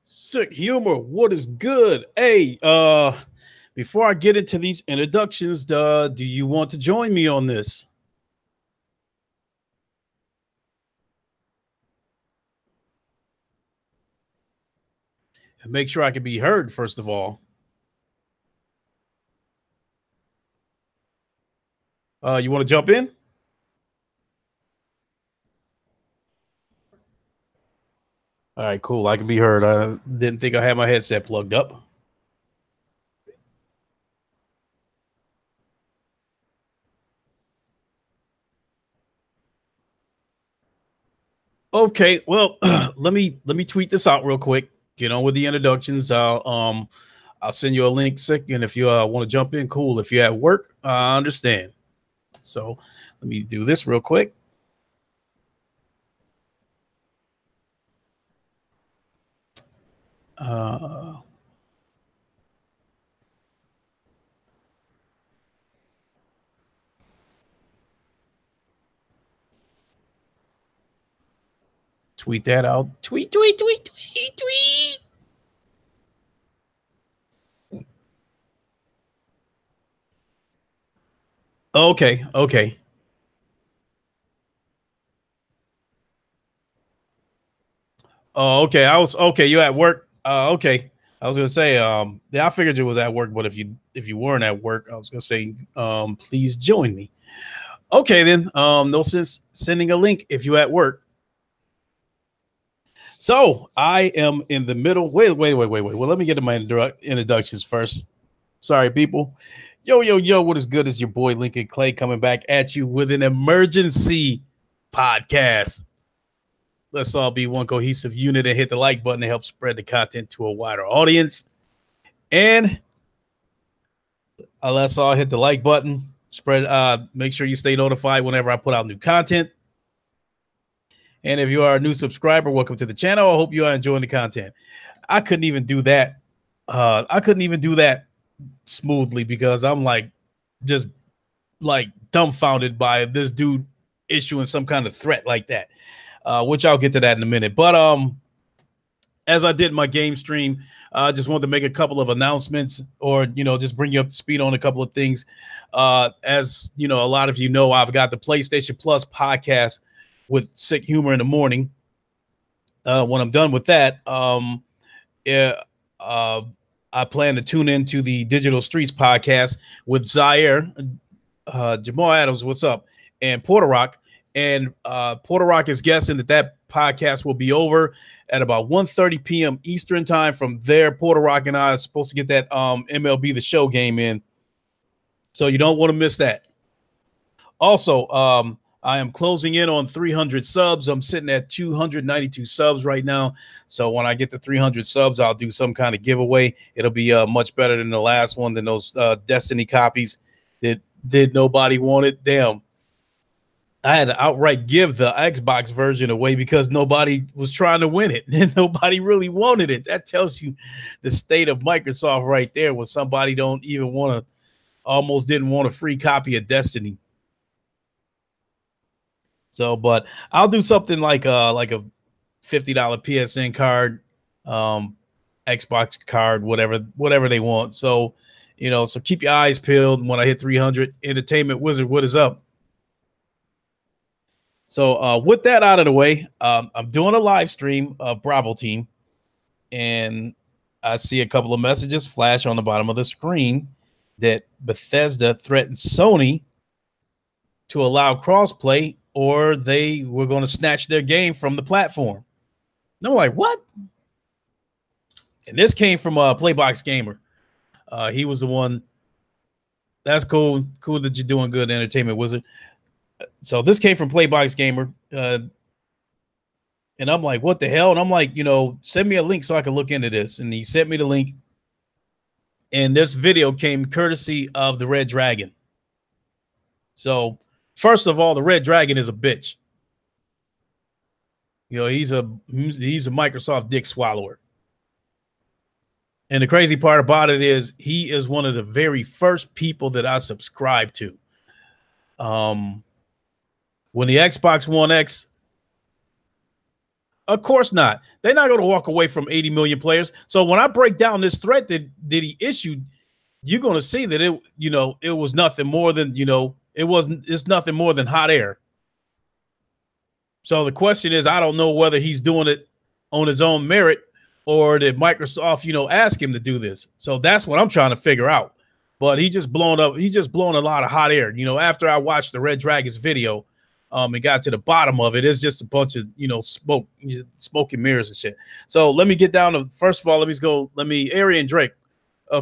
Sick humor. What is good? Hey, before I get into these introductions, do you want to join me on this? And make sure I can be heard, first of all. You want to jump in? All right, cool. I can be heard. I didn't think I had my headset plugged up. Okay, well, let me tweet this out real quick. Get on with the introductions. I'll send you a link, sick, and if you want to jump in, cool. If you're at work, I understand. So let me do this real quick. Uh, Tweet that out. Tweet, tweet, tweet, tweet, tweet. Okay, okay. Oh, okay. I was okay. You at work? Okay. I was gonna say, yeah, I figured you was at work, but if you weren't at work, I was gonna say, please join me. Okay, then. No sense sending a link if you at work. So I am in the middle. Wait. Well, let me get to my introductions first. Sorry, people. Yo. What is good? Is your boy Lincoln Clay coming back at you with an emergency podcast. Let's all be one cohesive unit and hit the like button to help spread the content to a wider audience. And let's all hit the like button. Make sure you stay notified whenever I put out new content. And if you are a new subscriber, welcome to the channel. I hope you are enjoying the content. I couldn't even do that. I couldn't even do that smoothly because I'm just dumbfounded by this dude issuing some kind of threat like that. Which I'll get to that in a minute. But as I did my game stream, I just wanted to make a couple of announcements, or just bring you up to speed on a couple of things. As a lot of you know, I've got the PlayStation Plus podcast with Sick Humor in the morning. When I'm done with that, I plan to tune into the Digital Streets podcast with Zaire, Jamal Adams, what's up, and Porter Rock. And Porter Rock is guessing that podcast will be over at about 1:30 p.m. Eastern time. From there, Porter Rock and I are supposed to get that MLB The Show game in. So you don't want to miss that. Also, I am closing in on 300 subs. I'm sitting at 292 subs right now. So when I get to 300 subs, I'll do some kind of giveaway. It'll be much better than the last one, than those Destiny copies that nobody wanted. Damn. I had to outright give the Xbox version away because nobody was trying to win it and nobody really wanted it. That tells you the state of Microsoft right there, when somebody almost didn't want a free copy of Destiny. So, but I'll do something like a $50 PSN card, Xbox card, whatever they want. So, so keep your eyes peeled. When I hit 300, Entertainment Wizard, what is up? So with that out of the way, I'm doing a live stream of Bravo Team, and I see a couple of messages flash on the bottom of the screen that Bethesda threatened Sony to allow crossplay, or they were going to snatch their game from the platform. And I'm like, what? And this came from Playbox Gamer. He was the one. That's cool. Cool that you're doing good, Entertainment Wizard. So this came from Playbox Gamer, and I'm like, what the hell? And I'm like, send me a link so I can look into this. And he sent me the link, and this video came courtesy of the Red Dragon. So first of all, the Red Dragon is a bitch. He's a Microsoft dick swallower. And the crazy part about it is he is one of the very first people that I subscribed to. When the Xbox One X Of course not. They're not going to walk away from 80 million players. So when I break down this threat that he issued, you're going to see that it was nothing more than, it's nothing more than hot air. So the question is, I don't know whether he's doing it on his own merit or did Microsoft, ask him to do this. So that's what I'm trying to figure out. But he just blown a lot of hot air. After I watched the Red Dragons video, and got to the bottom of it, it's just a bunch of, smoke and mirrors and shit. So let me get down to, first of all, Ari and Drake.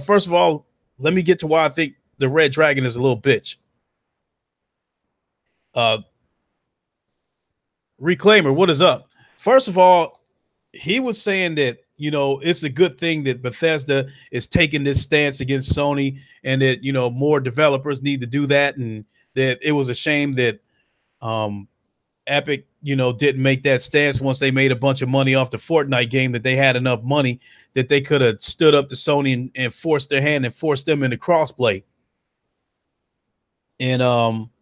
First of all, let me get to why I think the Red Dragon is a little bitch. Reclaimer, what is up? First of all, he was saying that, it's a good thing that Bethesda is taking this stance against Sony and that, more developers need to do that. And that it was a shame that Epic, didn't make that stance once they made a bunch of money off the Fortnite game, that they had enough money that they could have stood up to Sony and forced their hand and forced them into crossplay. And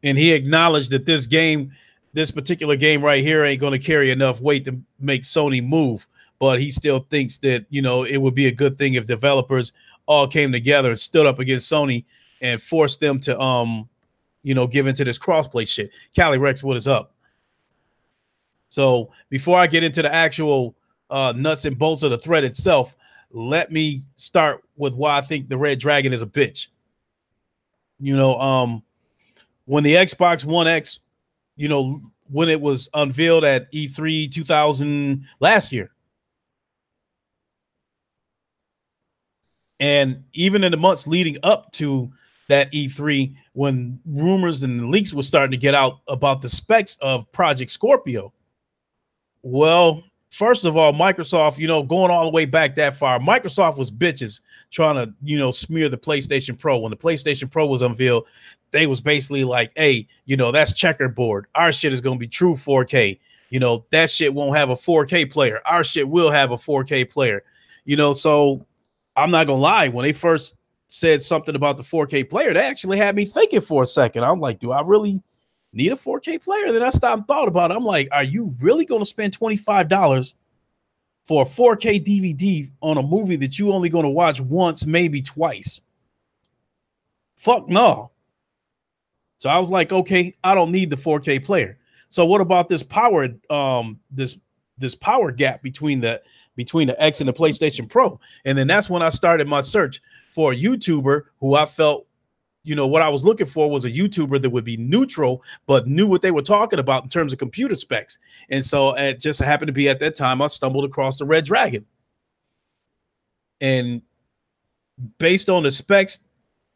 he acknowledged that this particular game right here ain't going to carry enough weight to make Sony move. But he still thinks that, it would be a good thing if developers all came together and stood up against Sony and forced them to, give into this crossplay shit. Cali Rex, what is up? So before I get into the actual nuts and bolts of the thread itself, let me start with why I think the Red Dragon is a bitch. When the Xbox One X, when it was unveiled at E3 2000 last year, and even in the months leading up to that E3, when rumors and leaks were starting to get out about the specs of Project Scorpio. Well, first of all, Microsoft, going all the way back that far, Microsoft was bitches trying to, smear the PlayStation Pro. When the PlayStation Pro was unveiled, they was basically like, hey, that's checkerboard. Our shit is going to be true 4K. That shit won't have a 4K player. Our shit will have a 4K player. So I'm not going to lie. When they first said something about the 4K player, they actually had me thinking for a second. I'm like, do I really need a 4K player? Then I stopped and thought about it. I'm like, are you really going to spend $25 for a 4K DVD on a movie that you only going to watch once, maybe twice? Fuck no. So I was like, okay, I don't need the 4K player. So what about this power, this power gap between the X and the PlayStation Pro? And then that's when I started my search for a YouTuber who I felt, what I was looking for was a YouTuber that would be neutral, but knew what they were talking about in terms of computer specs. And so it just happened to be at that time, I stumbled across the Red Dragon. And based on the specs,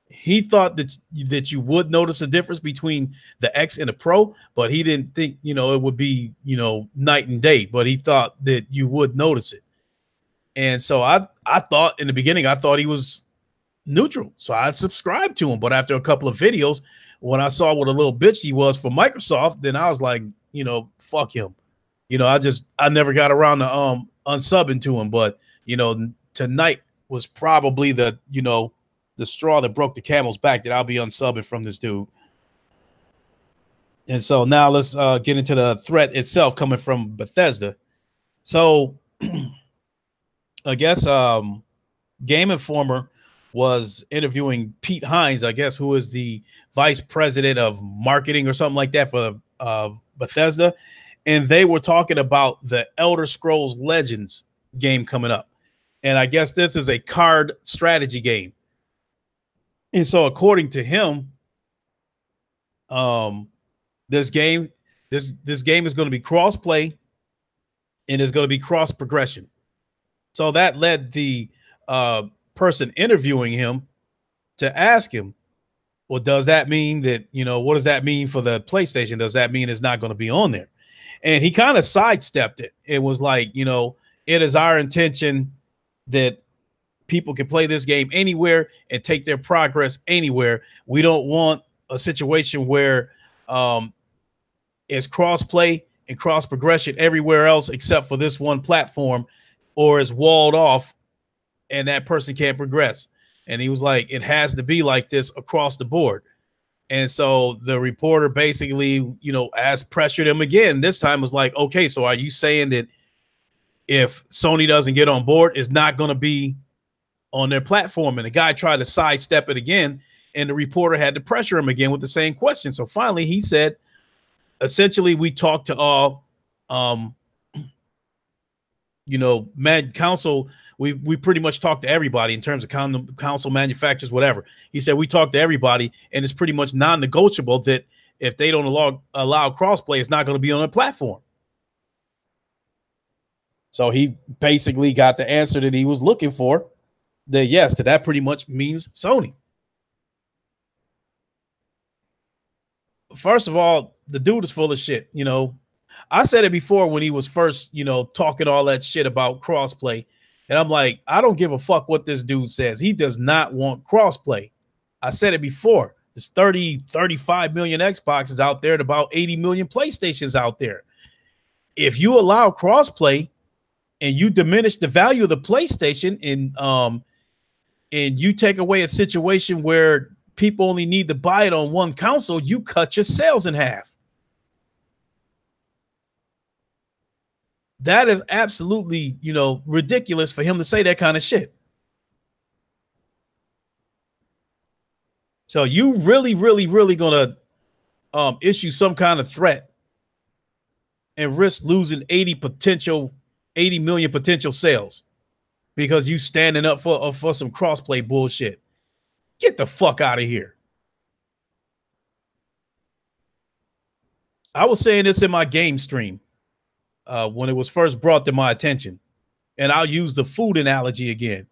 he thought that you would notice a difference between the X and the Pro, but he didn't think, it would be, night and day, but he thought that you would notice it. And so I thought in the beginning, I thought he was neutral. So I subscribed to him. But after a couple of videos, when I saw what a little bitch he was for Microsoft, then I was like, fuck him. I never got around to unsubbing to him. But, tonight was probably the straw that broke the camel's back that I'll be unsubbing from this dude. And so now let's get into the threat itself coming from Bethesda. So I guess Game Informer was interviewing Pete Hines, I guess, who is the vice president of marketing or something like that for Bethesda. And they were talking about the Elder Scrolls Legends game coming up. And I guess this is a card strategy game. And so according to him, this game is going to be cross-play and it's going to be cross-progression. So that led the person interviewing him to ask him, well, does that mean that, what does that mean for the PlayStation? Does that mean it's not going to be on there? And he kind of sidestepped it. It was like, it is our intention that people can play this game anywhere and take their progress anywhere. We don't want a situation where it's cross-play and cross-progression everywhere else except for this one platform, or is walled off and that person can't progress. And he was like, it has to be like this across the board. And so the reporter basically, pressured him again. This time was like, okay, so are you saying that if Sony doesn't get on board, it's not going to be on their platform. And the guy tried to sidestep it again, and the reporter had to pressure him again with the same question. So finally he said, essentially, we talked to all, council. We pretty much talked to everybody in terms of council, manufacturers, whatever. He said we talked to everybody, and it's pretty much non-negotiable that if they don't allow crossplay, it's not going to be on their platform. So he basically got the answer that he was looking for. That yes, that pretty much means Sony. First of all, the dude is full of shit. I said it before when he was first, talking all that shit about crossplay. And I'm like, I don't give a fuck what this dude says. He does not want crossplay. I said it before. There's 35 million Xboxes out there and about 80 million PlayStations out there. If you allow crossplay and you diminish the value of the PlayStation and you take away a situation where people only need to buy it on one console, you cut your sales in half. That is absolutely, ridiculous for him to say that kind of shit. So you really, really, really gonna issue some kind of threat and risk losing 80 million potential sales because you standing up for some crossplay bullshit? Get the fuck out of here. I was saying this in my game stream when it was first brought to my attention, and I'll use the food analogy again.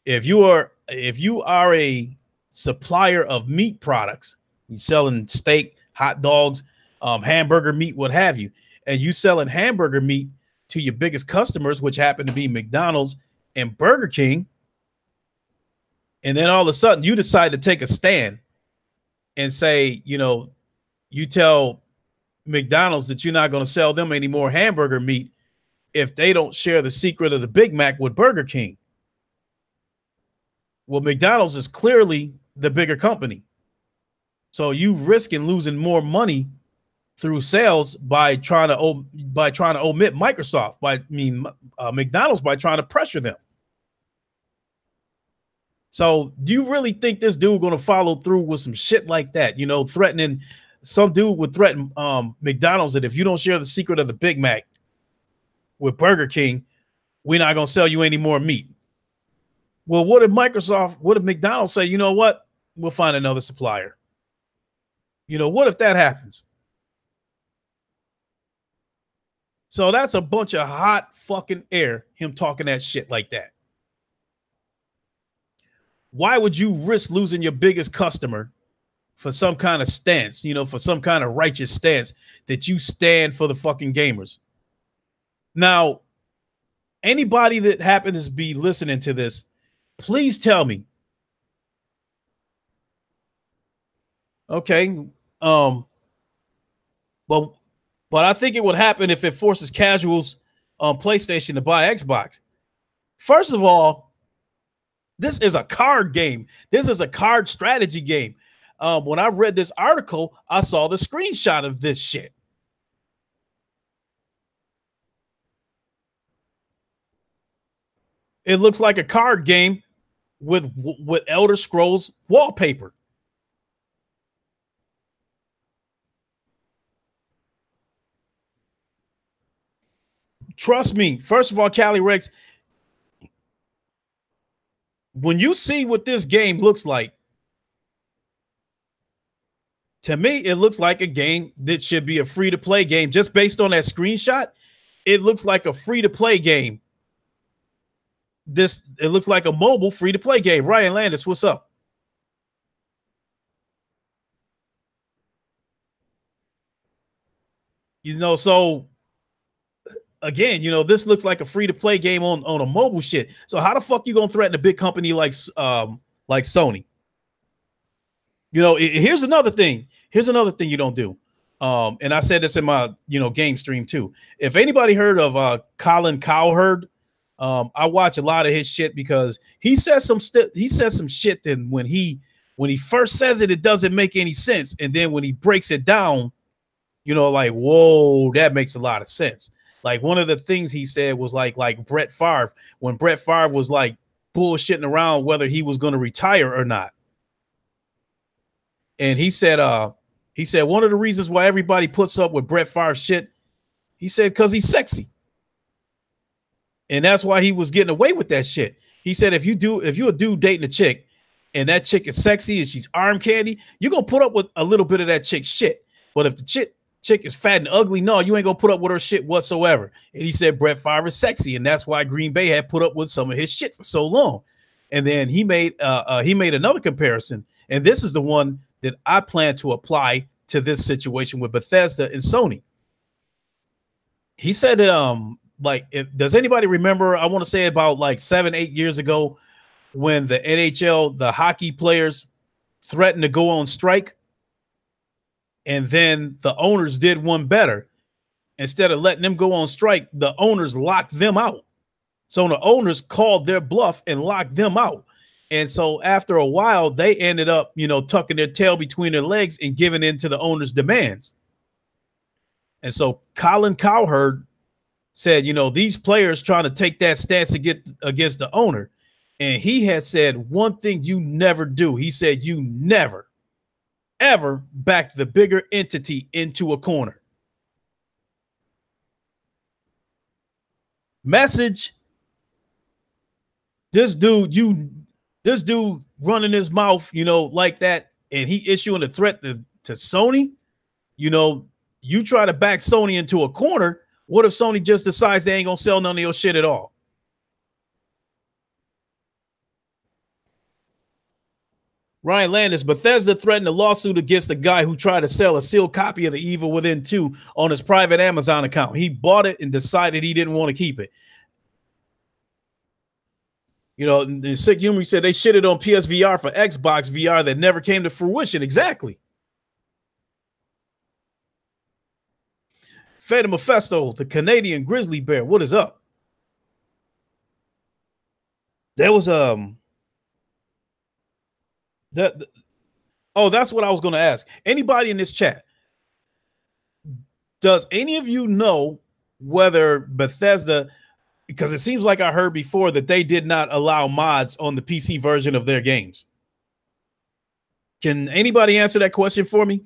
If you are a supplier of meat products, you're selling steak, hot dogs, hamburger meat, what have you, and you selling hamburger meat to your biggest customers, which happen to be McDonald's and Burger King, and then all of a sudden you decide to take a stand and say, you tell McDonald's that you're not going to sell them any more hamburger meat if they don't share the secret of the Big Mac with Burger King. Well, McDonald's is clearly the bigger company. So you risking losing more money through sales by trying to omit Microsoft, McDonald's, by trying to pressure them. So do you really think this dude going to follow through with some shit like that? Threatening, some dude would threaten McDonald's that if you don't share the secret of the Big Mac with Burger King, we're not going to sell you any more meat. Well, what if McDonald's say, you know what? We'll find another supplier. What if that happens? So that's a bunch of hot fucking air, him talking that shit like that. Why would you risk losing your biggest customer for some kind of stance, for some kind of righteous stance that you stand for the fucking gamers? Now, anybody that happens to be listening to this, please tell me. Okay. But I think it would happen if it forces casuals on PlayStation to buy Xbox. First of all, this is a card game. This is a card strategy game. When I read this article, I saw the screenshot of this shit. It looks like a card game with Elder Scrolls wallpaper. Trust me. First of all, Cali Rex, when you see what this game looks like, to me, it looks like a game that should be a free-to-play game. Just based on that screenshot, it looks like a free-to-play game. It looks like a mobile free-to-play game. Ryan Landis, what's up? So again, this looks like a free-to-play game on a mobile shit. So how the fuck you gonna threaten a big company like Sony? Here's another thing. Here's another thing you don't do. And I said this in my game stream too. If anybody heard of Colin Cowherd, I watch a lot of his shit because he says some shit. Then when he first says it, it doesn't make any sense, and then when he breaks it down, like, whoa, that makes a lot of sense. Like one of the things he said was like Brett Favre, when Brett Favre was like bullshitting around whether he was going to retire or not. And he said one of the reasons why everybody puts up with Brett Favre shit, he said, because he's sexy. And that's why he was getting away with that shit. He said, if you're a dude dating a chick and that chick is sexy and she's arm candy, you're going to put up with a little bit of that chick's shit. But if the chick is fat and ugly, no, you ain't going to put up with her shit whatsoever. And he said Brett Favre is sexy. And that's why Green Bay had put up with some of his shit for so long. And then he made another comparison. And this is the one that I plan to apply to this situation with Bethesda and Sony. He said that does anybody remember, I want to say about like 7-8 years ago, when the NHL, the hockey players threatened to go on strike, and then the owners did one better. Instead of letting them go on strike, the owners locked them out. So the owners called their bluff and locked them out. And so after a while, they ended up, tucking their tail between their legs and giving in to the owner's demands. And so Colin Cowherd said, these players trying to take that stance against the owner. And he had said one thing you never do. He said, you never, ever back the bigger entity into a corner. Message. This dude running his mouth, like that, and he issuing a threat to Sony. You try to back Sony into a corner. What if Sony just decides they ain't gonna sell none of your shit at all? Ryan Landis, Bethesda threatened a lawsuit against the guy who tried to sell a sealed copy of The Evil Within 2 on his private Amazon account. He bought it and decided he didn't want to keep it. The Sick Humor said they shitted on PSVR for Xbox VR that never came to fruition. Exactly. Fede Mephisto, the Canadian grizzly bear. What is up? There was that's what I was going to ask. Anybody in this chat, does any of you know whether Bethesda, because it seems like I heard before that they did not allow mods on the PC version of their games? Can anybody answer that question for me?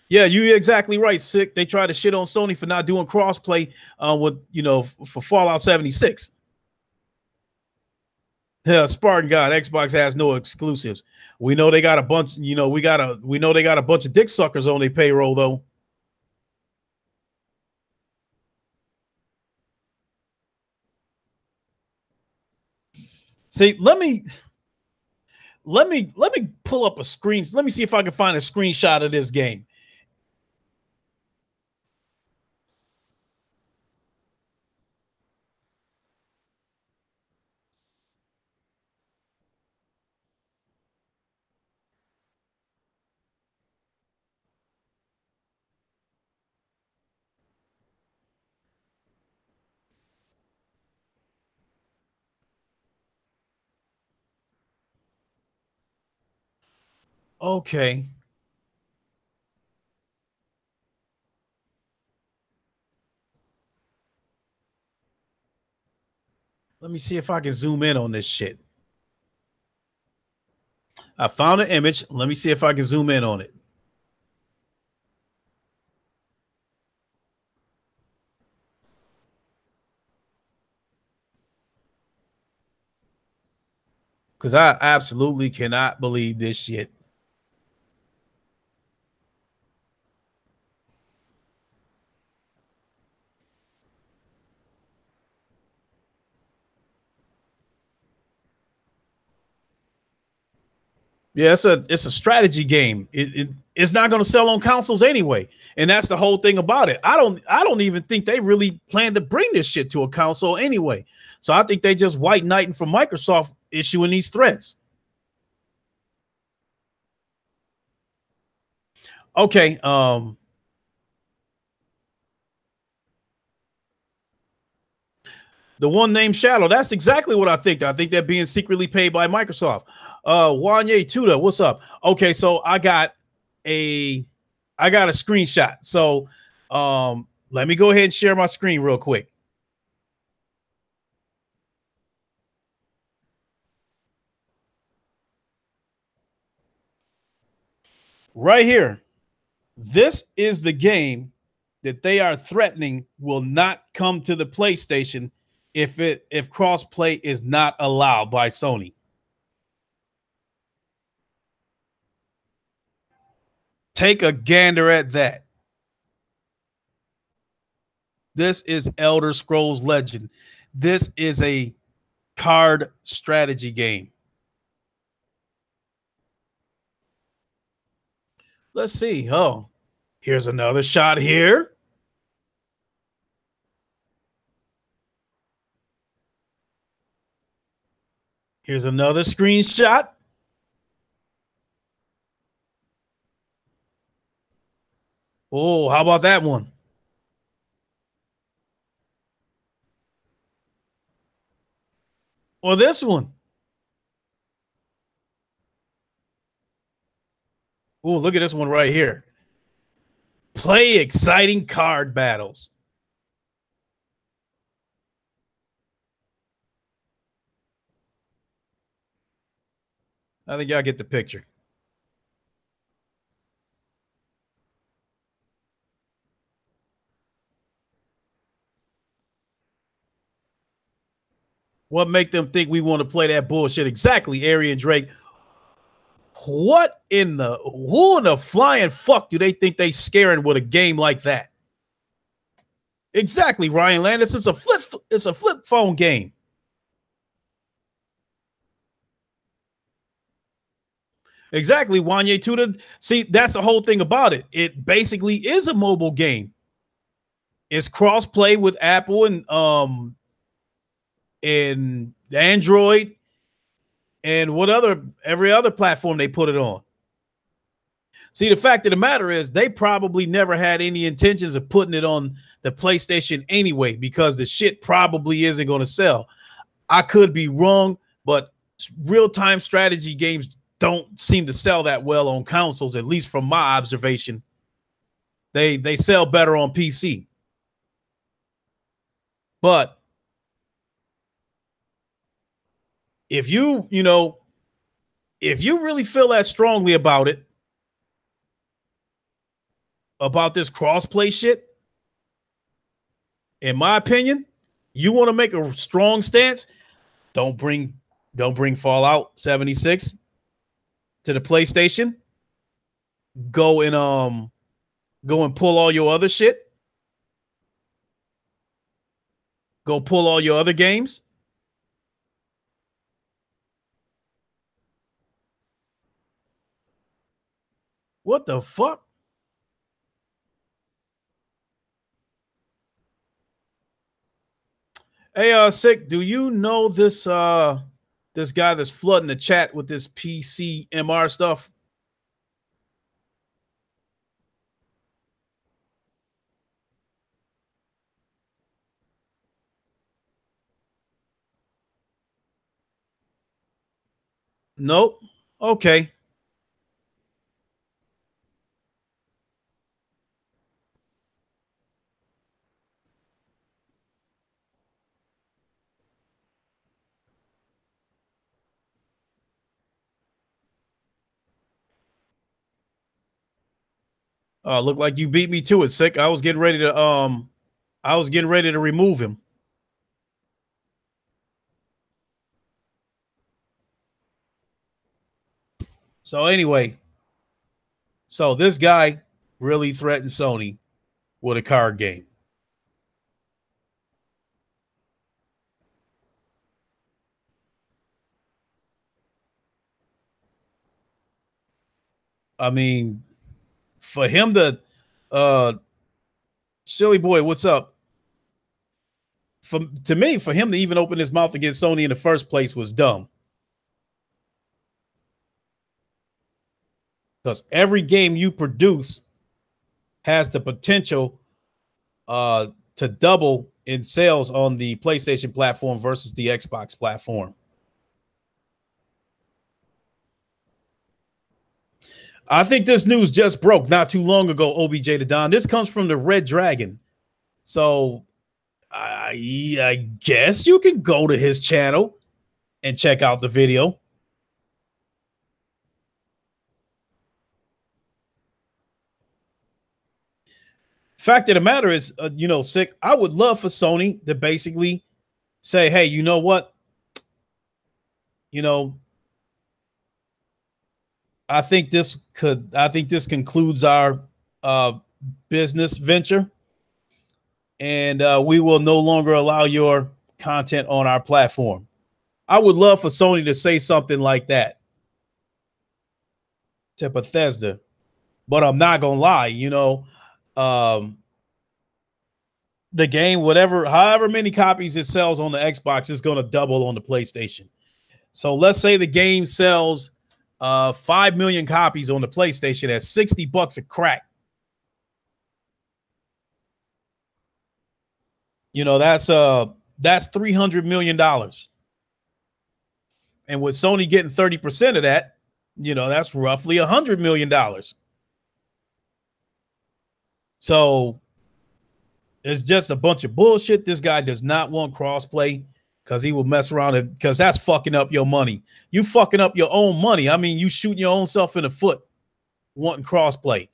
Yeah, you're exactly right, Sick. They tried to shit on Sony for not doing crossplay for Fallout 76. Yeah, Spartan God, Xbox has no exclusives. We know they got a bunch, we know they got a bunch of dick suckers on their payroll though. See, let me pull up a screen. Let me see if I can find a screenshot of this game. Okay. Let me see if I can zoom in on this shit. I found an image. Let me see if I can zoom in on it. Because I absolutely cannot believe this shit. Yeah, it's a strategy game. It's not going to sell on consoles anyway, and that's the whole thing about it. I don't even think they really plan to bring this shit to a console anyway. So I think they just white knighting from Microsoft issuing these threats. Okay. The one named Shadow. That's exactly what I think. I think they're being secretly paid by Microsoft. Wanye Tuda, what's up? Okay, so I got I got a screenshot. So let me go ahead and share my screen real quick. Right here. This is the game that they are threatening will not come to the PlayStation if crossplay is not allowed by Sony. Take a gander at that. This is Elder Scrolls Legend. This is a card strategy game. Let's see. Oh, here's another shot here. Here's another screenshot. Oh, how about that one? Or this one. Oh, look at this one right here. Play exciting card battles. I think y'all get the picture. What make them think we want to play that bullshit? Exactly, Ari and Drake. Who in the flying fuck do they think they scaring with a game like that? Exactly, Ryan Landis. It's a flip phone game. Exactly, Wanye Tuda. See, that's the whole thing about it. It basically is a mobile game. It's cross-play with Apple and Android and every other platform they put it on. See, the fact of the matter is they probably never had any intentions of putting it on the PlayStation anyway, because the shit probably isn't going to sell. I could be wrong, but real-time strategy games don't seem to sell that well on consoles, at least from my observation. They sell better on PC. But if you really feel that strongly about it, about this crossplay shit, in my opinion, you want to make a strong stance, don't bring Fallout 76 to the PlayStation. Go and pull all your other shit. Go pull all your other games. What the fuck? Hey, Sick, do you know this this guy that's flooding the chat with this PC MR stuff? Nope. Okay. Look like you beat me to it, Sick. I was getting ready to remove him. So anyway, so this guy really threatened Sony with a card game. I mean, for him to silly boy, what's up? To me, for him to even open his mouth against Sony in the first place was dumb. Because every game you produce has the potential to double in sales on the PlayStation platform versus the Xbox platform. I think this news just broke not too long ago, OBJ to Don. This comes from the Red Dragon. So I guess you can go to his channel and check out the video. Fact of the matter is, Sick, I would love for Sony to basically say, hey, you know what? I think this concludes our business venture, and we will no longer allow your content on our platform. I would love for Sony to say something like that to Bethesda, but I'm not gonna lie, the game, however many copies it sells on the Xbox is going to double on the PlayStation. So let's say the game sells 5 million copies on the PlayStation at $60 a crack. That's $300 million. And with Sony getting 30% of that, that's roughly $100 million. So it's just a bunch of bullshit. This guy does not want crossplay because he will mess around because that's fucking up your money. You fucking up your own money. I mean, you shooting your own self in the foot wanting crossplay.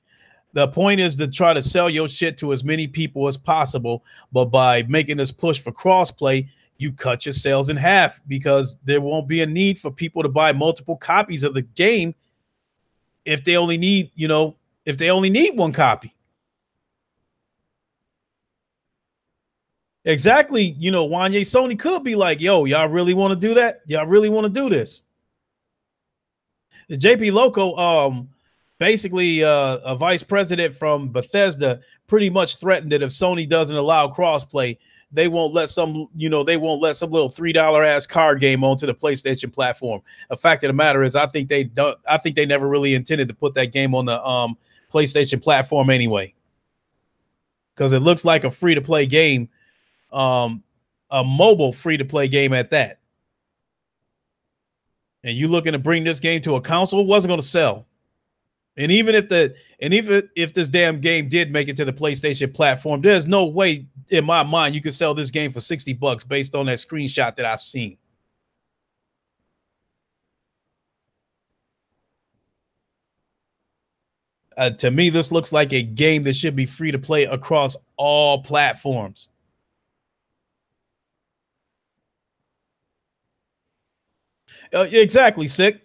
The point is to try to sell your shit to as many people as possible. But by making this push for crossplay, you cut your sales in half because there won't be a need for people to buy multiple copies of the game if they only need, one copy. Exactly. Wanye, Sony could be like, yo, y'all really want to do that? Y'all really want to do this? The JP Loco, basically a vice president from Bethesda, pretty much threatened that if Sony doesn't allow crossplay, they won't let some little $3 ass card game onto the PlayStation platform. The fact of the matter is, I think they never really intended to put that game on the PlayStation platform anyway, because it looks like a free-to-play game. A mobile free-to-play game at that. And you looking to bring this game to a console, it wasn't going to sell. And even if this damn game did make it to the PlayStation platform, there's no way in my mind you could sell this game for $60 based on that screenshot that I've seen. To me, this looks like a game that should be free to play across all platforms. Exactly, Sick.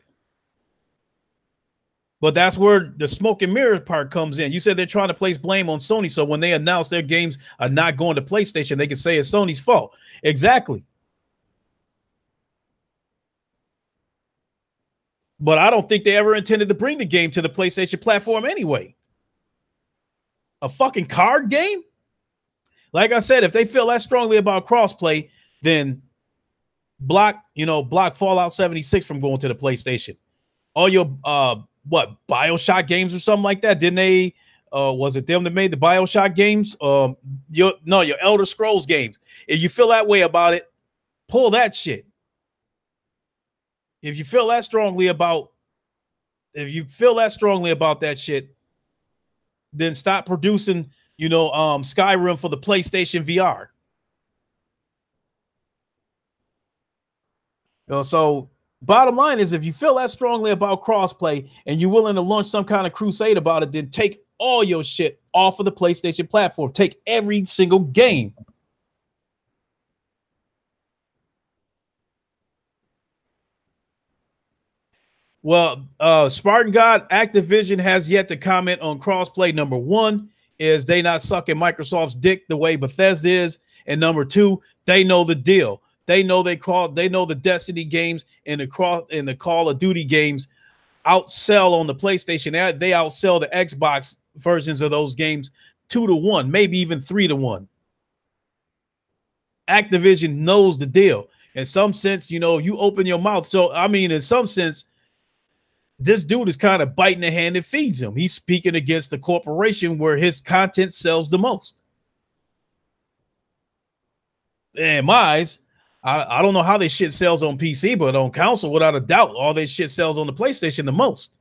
But that's where the smoke and mirrors part comes in. You said they're trying to place blame on Sony, so when they announce their games are not going to PlayStation, they can say it's Sony's fault. Exactly. But I don't think they ever intended to bring the game to the PlayStation platform anyway. A fucking card game? Like I said, if they feel that strongly about crossplay, then block Fallout 76 from going to the PlayStation. All your BioShock games or something like that. Didn't they was it them that made the BioShock games? Your Elder Scrolls games. If you feel that way about it, pull that shit. If you feel that strongly about that shit, then stop producing, Skyrim for the PlayStation VR. So bottom line is, if you feel that strongly about crossplay and you're willing to launch some kind of crusade about it, then take all your shit off of the PlayStation platform. Take every single game. Well, Spartan God, Activision has yet to comment on crossplay. Number one is they not sucking Microsoft's dick the way Bethesda is, and number two, they know the deal. They know the Destiny games and the Call of Duty games outsell on the PlayStation. They outsell the Xbox versions of those games 2-1, maybe even 3-1. Activision knows the deal. In some sense, you open your mouth. So, I mean, in some sense, this dude is kind of biting the hand that feeds him. He's speaking against the corporation where his content sells the most. In my eyes, I don't know how this shit sells on PC, but on console, without a doubt, all this shit sells on the PlayStation the most.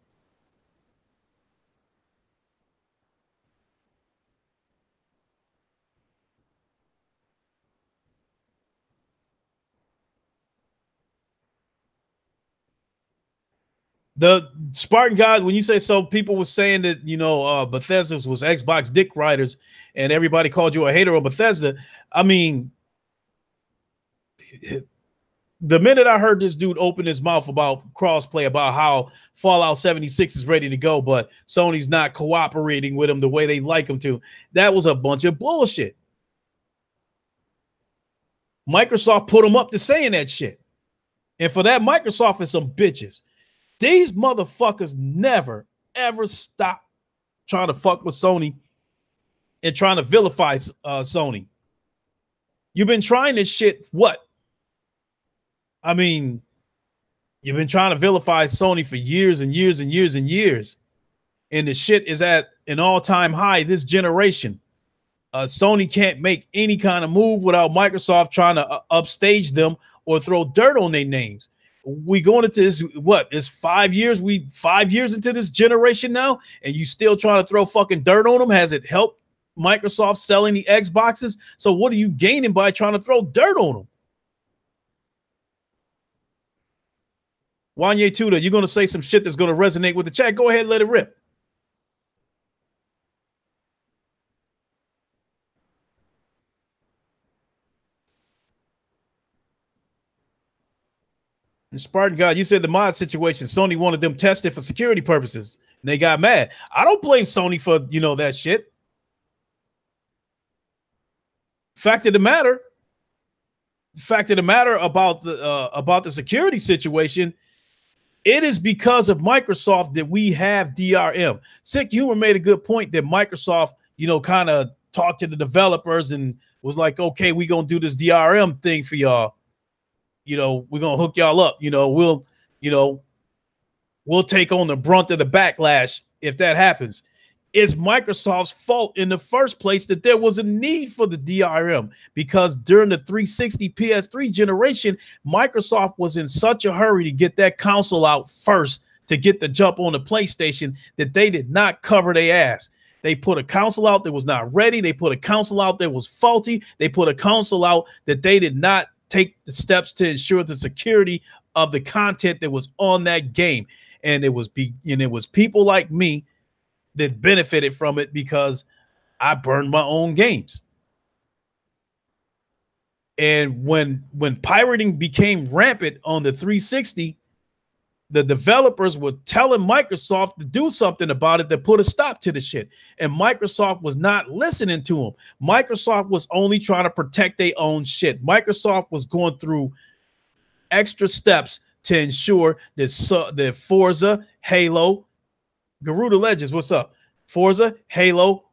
The Spartan God, when you say so, people were saying that, Bethesda's was Xbox dick riders, and everybody called you a hater of Bethesda. I mean, the minute I heard this dude open his mouth about crossplay, about how Fallout 76 is ready to go, but Sony's not cooperating with him the way they like him to, that was a bunch of bullshit. Microsoft put him up to saying that shit. And for that, Microsoft is some bitches. These motherfuckers never, ever stop trying to fuck with Sony and trying to vilify Sony. You've been trying this shit, what? I mean, you've been trying to vilify Sony for years and years and years and years. And the shit is at an all-time high this generation. Sony can't make any kind of move without Microsoft trying to upstage them or throw dirt on their names. We going into this, what, it's 5 years? We 5 years into this generation now, and you still trying to throw fucking dirt on them? Has it helped Microsoft selling the Xboxes? So what are you gaining by trying to throw dirt on them? Wanye Tudor, you're going to say some shit that's going to resonate with the chat. Go ahead, let it rip. And Spartan God, you said the mod situation, Sony wanted them tested for security purposes, and they got mad. I don't blame Sony for, that shit. Fact of the matter about the security situation, it is because of Microsoft that we have DRM. Sick Humor made a good point that Microsoft, kind of talked to the developers and was like, okay, we gonna do this DRM thing for y'all. We're gonna hook y'all up. We'll take on the brunt of the backlash if that happens. It's Microsoft's fault in the first place that there was a need for the DRM, because during the 360 PS3 generation, Microsoft was in such a hurry to get that console out first to get the jump on the PlayStation that they did not cover their ass. They put a console out that was not ready. They put a console out that was faulty. They put a console out that they did not take the steps to ensure the security of the content that was on that game. And it was people like me that benefited from it because I burned my own games. And when pirating became rampant on the 360, the developers were telling Microsoft to do something about it, to put a stop to the shit. And Microsoft was not listening to them. Microsoft was only trying to protect their own shit. Microsoft was going through extra steps to ensure that Forza, Halo, Garuda Legends, what's up? Forza, Halo,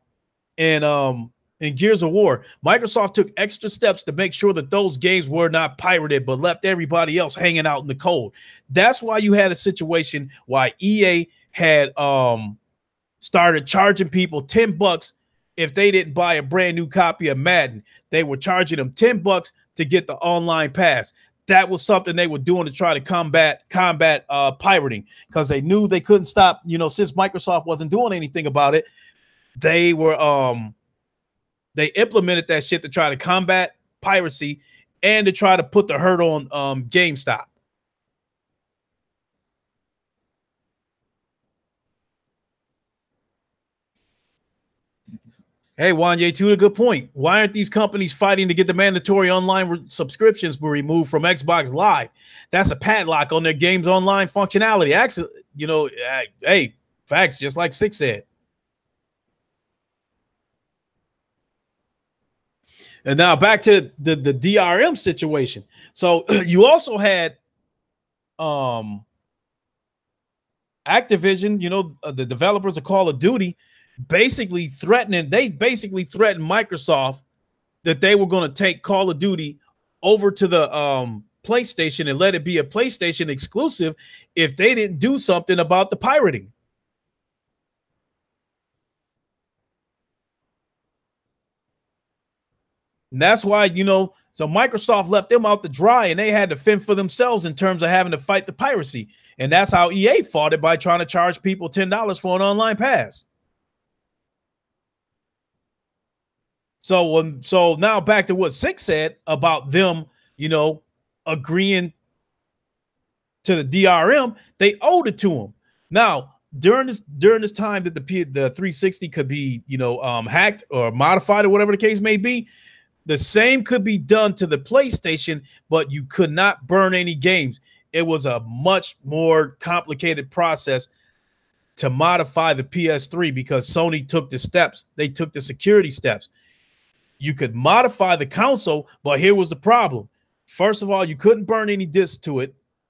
and Gears of War. Microsoft took extra steps to make sure that those games were not pirated, but left everybody else hanging out in the cold. That's why you had a situation why EA had started charging people $10 if they didn't buy a brand new copy of Madden. They were charging them $10 to get the online pass. That was something they were doing to try to combat pirating, because they knew they couldn't stop. Since Microsoft wasn't doing anything about it, they were they implemented that shit to try to combat piracy and to try to put the hurt on GameStop. Hey, Wanye, to a good point. Why aren't these companies fighting to get the mandatory online subscriptions removed from Xbox Live? That's a padlock on their games online functionality. Actually, hey, facts, just like Six said. And now back to the DRM situation. So you also had Activision, the developers of Call of Duty, basically threatened Microsoft that they were going to take Call of Duty over to the PlayStation and let it be a PlayStation exclusive if they didn't do something about the pirating. And that's why, so Microsoft left them out to dry, and they had to fend for themselves in terms of having to fight the piracy. And that's how EA fought it, by trying to charge people $10 for an online pass. So now back to what Six said about them, agreeing to the DRM, they owed it to them. Now, during this time that the 360 could be, hacked or modified or whatever the case may be, the same could be done to the PlayStation, but you could not burn any games. It was a much more complicated process to modify the PS3 because Sony took the steps. They took the security steps. You could modify the console, but here was the problem. First of all, you couldn't burn any discs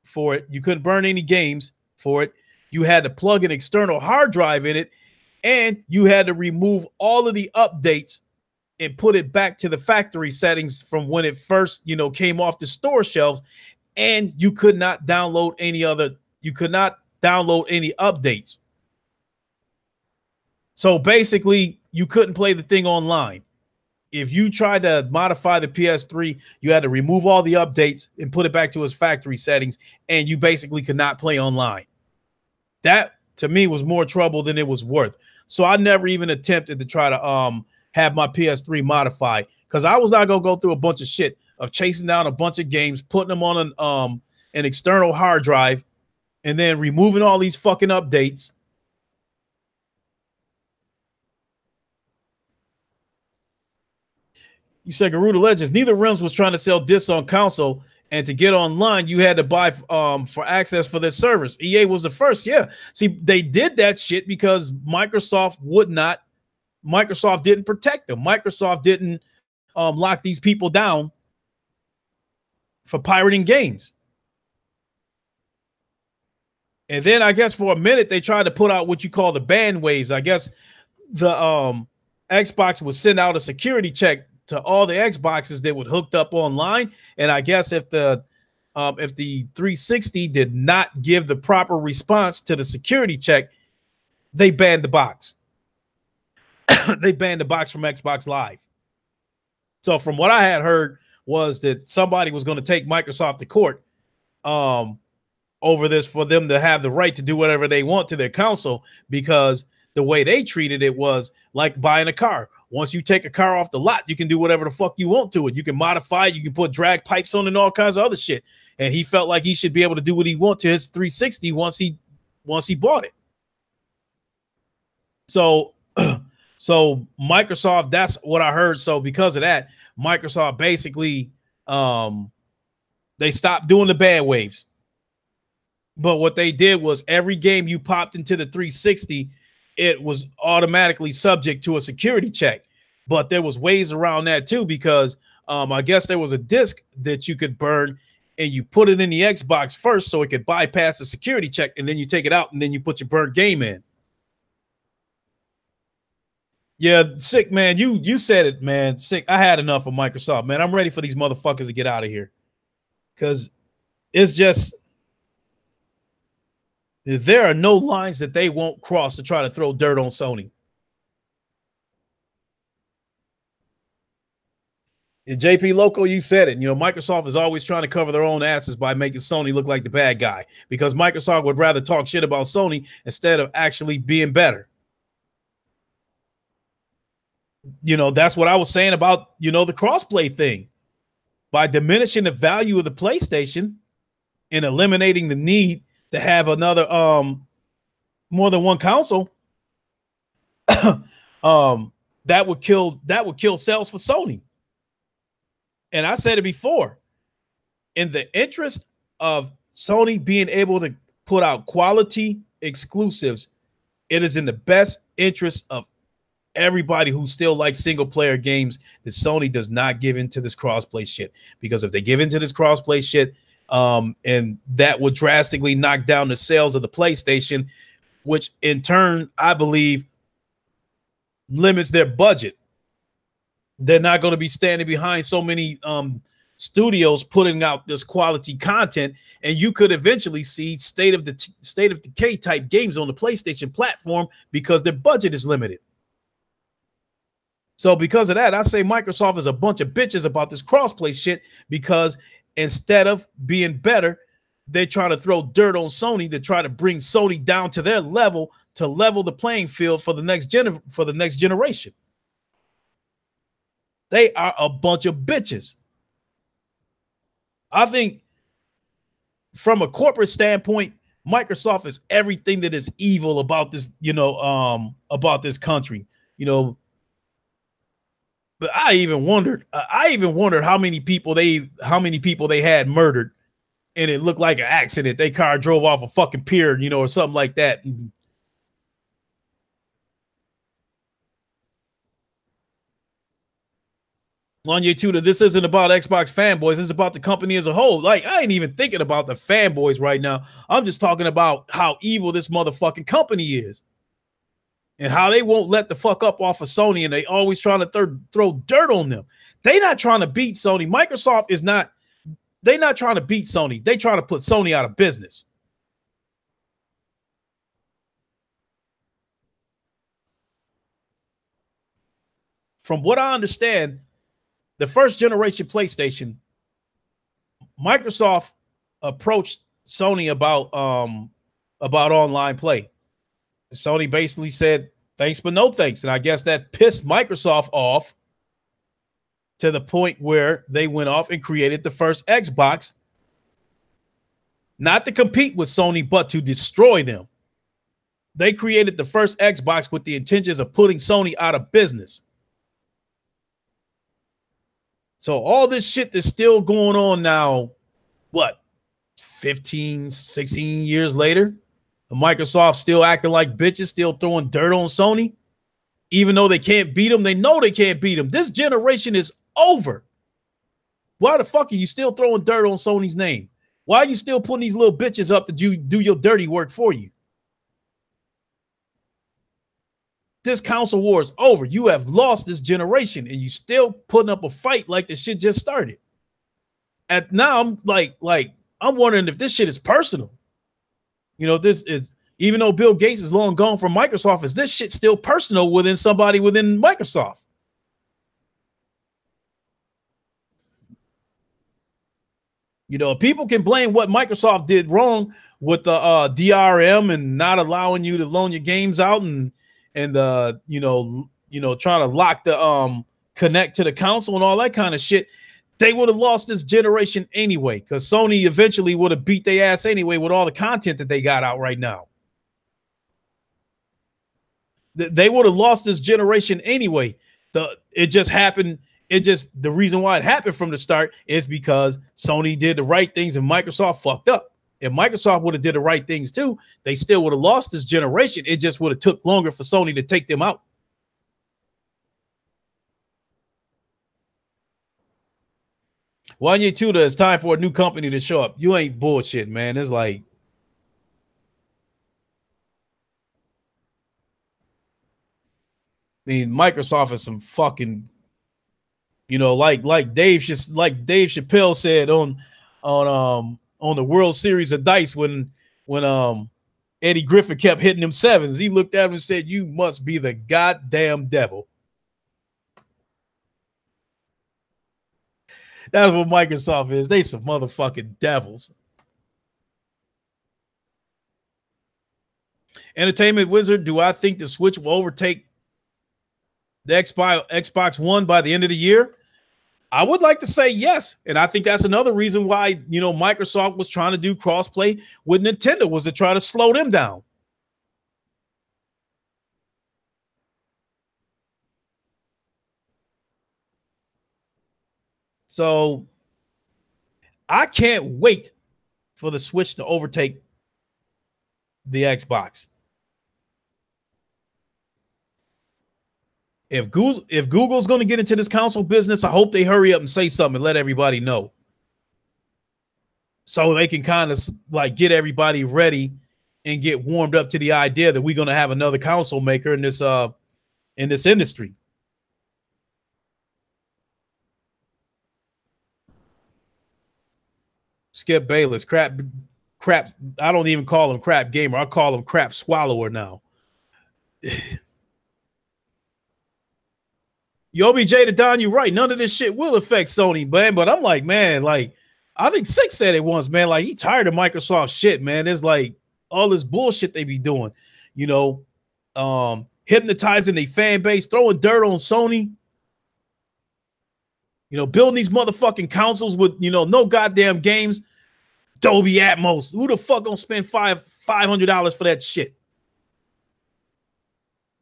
for it. You couldn't burn any games for it. You had to plug an external hard drive in it, and you had to remove all of the updates and put it back to the factory settings from when it first, came off the store shelves. And you could not download any updates. So basically, you couldn't play the thing online. If you tried to modify the PS3, you had to remove all the updates and put it back to its factory settings, and you basically could not play online. That, to me, was more trouble than it was worth. So I never even attempted to try to have my PS3 modified because I was not going to go through a bunch of shit of chasing down a bunch of games, putting them on an external hard drive, and then removing all these fucking updates. You said Garuda Legends. Neither Realms was trying to sell discs on console, and to get online, you had to buy for access for their servers. EA was the first. Yeah. See, they did that shit because Microsoft didn't protect them. Microsoft didn't lock these people down for pirating games. And then I guess for a minute, they tried to put out what you call the ban waves. I guess the Xbox would send out a security check to all the Xboxes that would hooked up online. And I guess if the 360 did not give the proper response to the security check, they banned the box. They banned the box from Xbox Live. So from what I had heard was that somebody was going to take Microsoft to court over this for them to have the right to do whatever they want to their console, because the way they treated it was like buying a car. Once you take a car off the lot, you can do whatever the fuck you want to it. You can modify it. You can put drag pipes on and all kinds of other shit. And he felt like he should be able to do what he wants to his 360 once he bought it. So Microsoft, that's what I heard. So because of that, Microsoft basically they stopped doing the ban waves. But what they did was every game you popped into the 360, it was automatically subject to a security check. But there was ways around that too, because I guess there was a disc that you could burn and you put it in the Xbox first so it could bypass the security check, and then you take it out and then you put your burnt game in. Yeah, Sick, man. You said it, man. Sick. I had enough of Microsoft, man. I'm ready for these motherfuckers to get out of here. Because it's just, there are no lines that they won't cross to try to throw dirt on Sony. And JP Loco, you said it. Microsoft is always trying to cover their own asses by making Sony look like the bad guy, because Microsoft would rather talk shit about Sony instead of actually being better. That's what I was saying about, the crossplay thing. By diminishing the value of the PlayStation and eliminating the need to have another more than one console, that would kill sales for Sony. And I said it before, in the interest of Sony being able to put out quality exclusives, it is in the best interest of everybody who still likes single player games that Sony does not give into this crossplay shit. Because if they give into this crossplay shit, and that would drastically knock down the sales of the PlayStation, which in turn, I believe, limits their budget. They're not going to be standing behind so many studios putting out this quality content, and you could eventually see state of decay type games on the PlayStation platform because their budget is limited. So because of that, I say Microsoft is a bunch of bitches about this crossplay shit, because instead of being better, they're trying to throw dirt on Sony to try to bring Sony down to their level, to level the playing field for the next generation. They are a bunch of bitches. I think from a corporate standpoint, Microsoft is everything that is evil about this, about this country, But I even wondered how many people they had murdered, and it looked like an accident. Their car drove off a fucking pier, or something like that. On YouTube, this isn't about Xbox fanboys. This is about the company as a whole. Like, I ain't even thinking about the fanboys right now. I'm just talking about how evil this motherfucking company is and how they won't let the fuck up off of Sony, and they always trying to throw dirt on them. They not trying to beat Sony. Microsoft is not. They not trying to beat Sony. They trying to put Sony out of business. From what I understand, the first generation PlayStation, Microsoft approached Sony about online play. Sony basically said thanks but no thanks, and I guess that pissed Microsoft off to the point where they went off and created the first Xbox, not to compete with Sony, but to destroy them. They created the first Xbox with the intentions of putting Sony out of business. So all this shit that's still going on now, what, 15, 16 years later, Microsoft still acting like bitches, still throwing dirt on Sony, even though they can't beat them. They know they can't beat them. This generation is over. Why the fuck are you still throwing dirt on Sony's name? Why are you still putting these little bitches up to do your dirty work for you? This console war is over. You have lost this generation, and you still putting up a fight like the shit just started. And now I'm like I'm wondering if this shit is personal. This is, even though Bill Gates is long gone from Microsoft, is this shit still personal within somebody within Microsoft? People can blame what Microsoft did wrong with the DRM and not allowing you to loan your games out and trying to lock the connect to the console and all that kind of shit. They would have lost this generation anyway, because Sony eventually would have beat their ass anyway with all the content that they got out right now. They would have lost this generation anyway. It just happened. The reason why it happened from the start is because Sony did the right things and Microsoft fucked up. If Microsoft would have did the right things too, they still would have lost this generation. It just would have took longer for Sony to take them out. Wanya Tuda, it's time for a new company to show up. You ain't bullshit, man. It's like, Microsoft is some fucking, like Dave Chappelle said on the World Series of Dice when Eddie Griffin kept hitting them sevens. He looked at him and said, "You must be the goddamn devil." That's what Microsoft is. They some motherfucking devils. Entertainment Wizard, do I think the Switch will overtake the Xbox One by the end of the year? I would like to say yes. And I think that's another reason why, Microsoft was trying to do crossplay with Nintendo, was to try to slow them down. So I can't wait for the Switch to overtake the Xbox. If Google's going to get into this console business, I hope they hurry up and say something and let everybody know, so they can kind of like get everybody ready and get warmed up to the idea that we're going to have another console maker in this industry. Skip Bayless, crap. I don't even call him crap gamer. I call him crap swallower now. Yo, BJ to Don, you're right. None of this shit will affect Sony, man. But I'm like, man, like, I think Six said it once, man. Like, he tired of Microsoft shit, man. There's like all this bullshit they be doing, hypnotizing their fan base, throwing dirt on Sony, building these motherfucking consoles with, no goddamn games. Dolby Atmos. Who the fuck gonna spend $500 for that shit?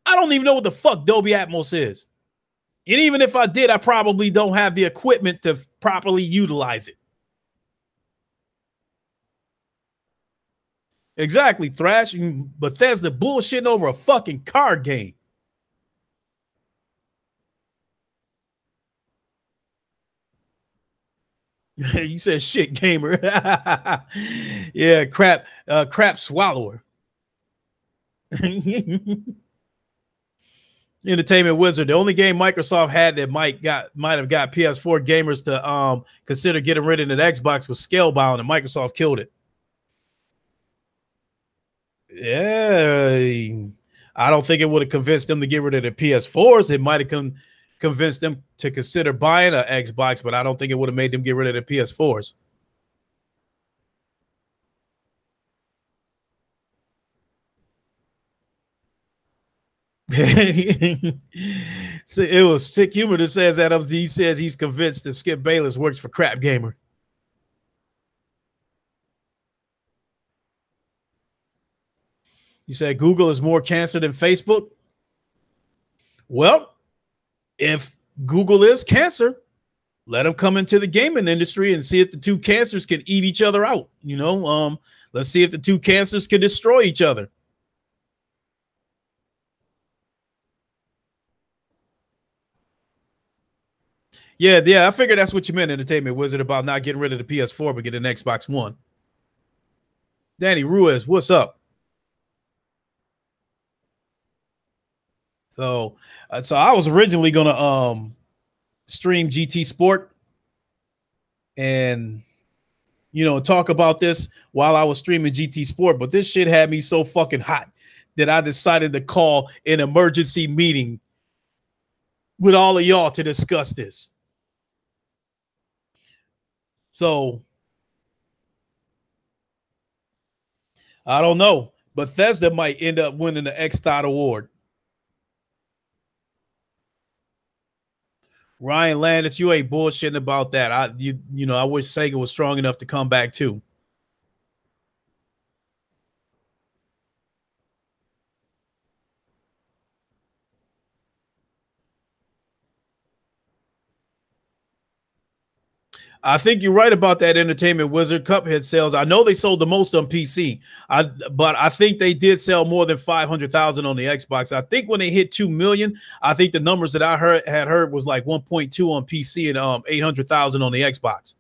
I don't even know what the fuck Dolby Atmos is. And even if I did, I probably don't have the equipment to properly utilize it. Exactly, Thrash. Bethesda bullshitting over a fucking card game. You said shit, gamer. Yeah, crap swallower. Entertainment Wizard. The only game Microsoft had that might have got PS4 gamers to consider getting rid of the Xbox was Scalebound, and Microsoft killed it. Yeah, I don't think it would have convinced them to get rid of the PS4s. It might have convinced them to consider buying an Xbox, but I don't think it would have made them get rid of the PS4s. So it was Sick Humor that says that he said he's convinced that Skip Bayless works for Crap Gamer. You said Google is more cancer than Facebook. Well, if Google is cancer, let them come into the gaming industry and see if the two cancers can eat each other out. Let's see if the two cancers can destroy each other. Yeah, I figured that's what you meant, Entertainment Wizard, about not getting rid of the PS4 but getting an Xbox One. Danny Ruiz, what's up? So I was originally gonna stream GT Sport and talk about this while I was streaming GT Sport, but this shit had me so fucking hot that I decided to call an emergency meeting with all of y'all to discuss this. So I don't know. Bethesda might end up winning the X-Dot Award. Ryan Landis, you ain't bullshitting about that. I wish Sega was strong enough to come back too. I think you're right about that, Entertainment Wizard. Cuphead sales, I know they sold the most on PC, but I think they did sell more than 500,000 on the Xbox. I think when they hit 2 million, I think the numbers that I had heard was like 1.2 on PC and 800,000 on the Xbox.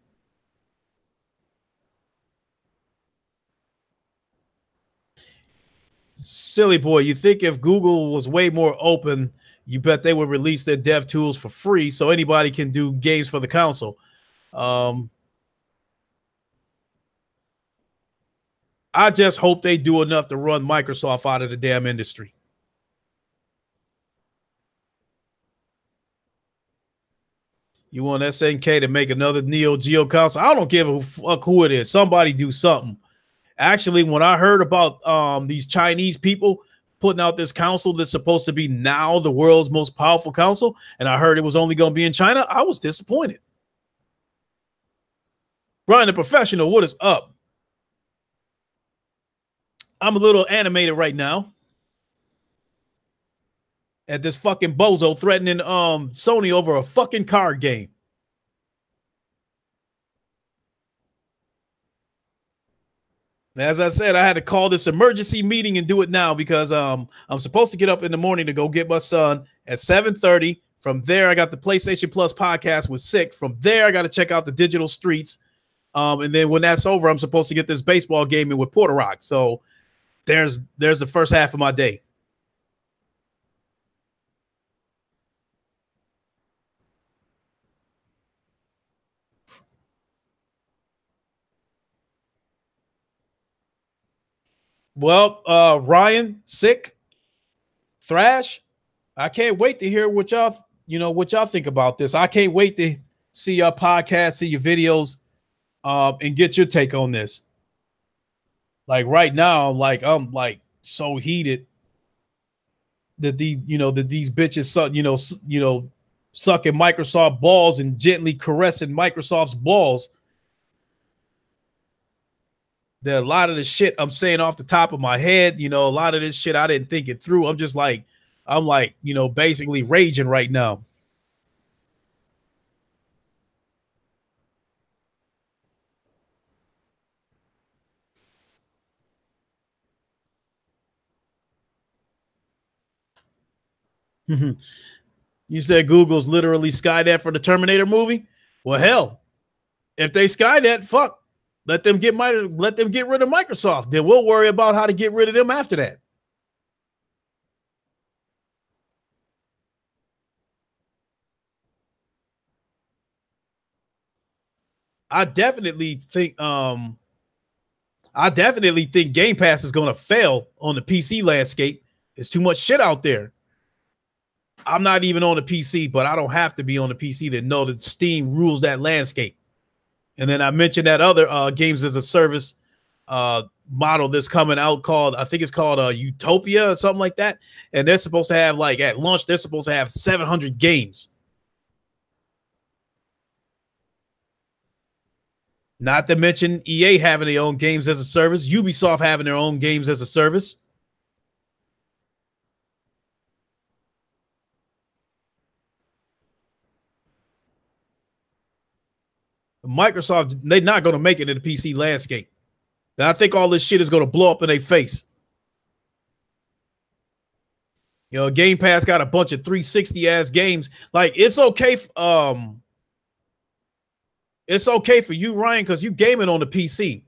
Silly boy, you think if Google was way more open, you bet they would release their dev tools for free so anybody can do games for the console. I just hope they do enough to run Microsoft out of the damn industry. You want SNK to make another Neo Geo console? I don't give a fuck who it is. Somebody do something. Actually, when I heard about these Chinese people putting out this console that's supposed to be now the world's most powerful console, and I heard it was only going to be in China, I was disappointed. Brian the Professional, what is up? I'm a little animated right now at this fucking bozo threatening Sony over a fucking card game. As I said, I had to call this emergency meeting and do it now because I'm supposed to get up in the morning to go get my son at 7:30. From there, I got the PlayStation Plus podcast with Sick. From there, I got to check out the Digital Streets. And then when that's over, I'm supposed to get this baseball game in with Porter Rock. So there's the first half of my day. Well, Ryan, Sick, Thrash, I can't wait to hear what y'all think about this. I can't wait to see your podcast, see your videos, and get your take on this. Like right now, I'm like so heated that these bitches sucking Microsoft balls and gently caressing Microsoft's balls. that a lot of the shit I'm saying off the top of my head, a lot of this shit I didn't think it through. I'm like, basically raging right now. You said Google's literally Skynet for the Terminator movie? Well, hell, if they Skynet, fuck, let them get rid of Microsoft. Then we'll worry about how to get rid of them after that. I definitely think Game Pass is going to fail on the PC landscape. There's too much shit out there. I'm not even on the PC, but I don't have to be on the PC to know that Steam rules that landscape. And then I mentioned that other games as a service model that's coming out called, I think it's called Utopia or something like that. And they're supposed to have, like, at launch, they're supposed to have 700 games. Not to mention EA having their own games as a service, Ubisoft having their own games as a service. Microsoft, they're not going to make it in the PC landscape. And I think all this shit is going to blow up in their face. Game Pass got a bunch of 360 ass games. Like, it's okay. It's okay for you, Ryan, because you gaming on the PC.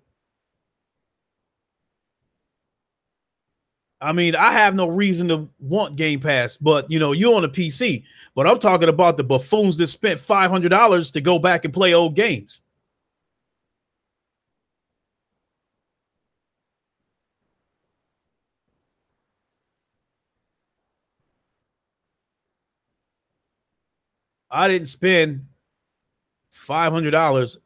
I mean, I have no reason to want Game Pass, but you're on the PC. But I'm talking about the buffoons that spent $500 to go back and play old games. I didn't spend $500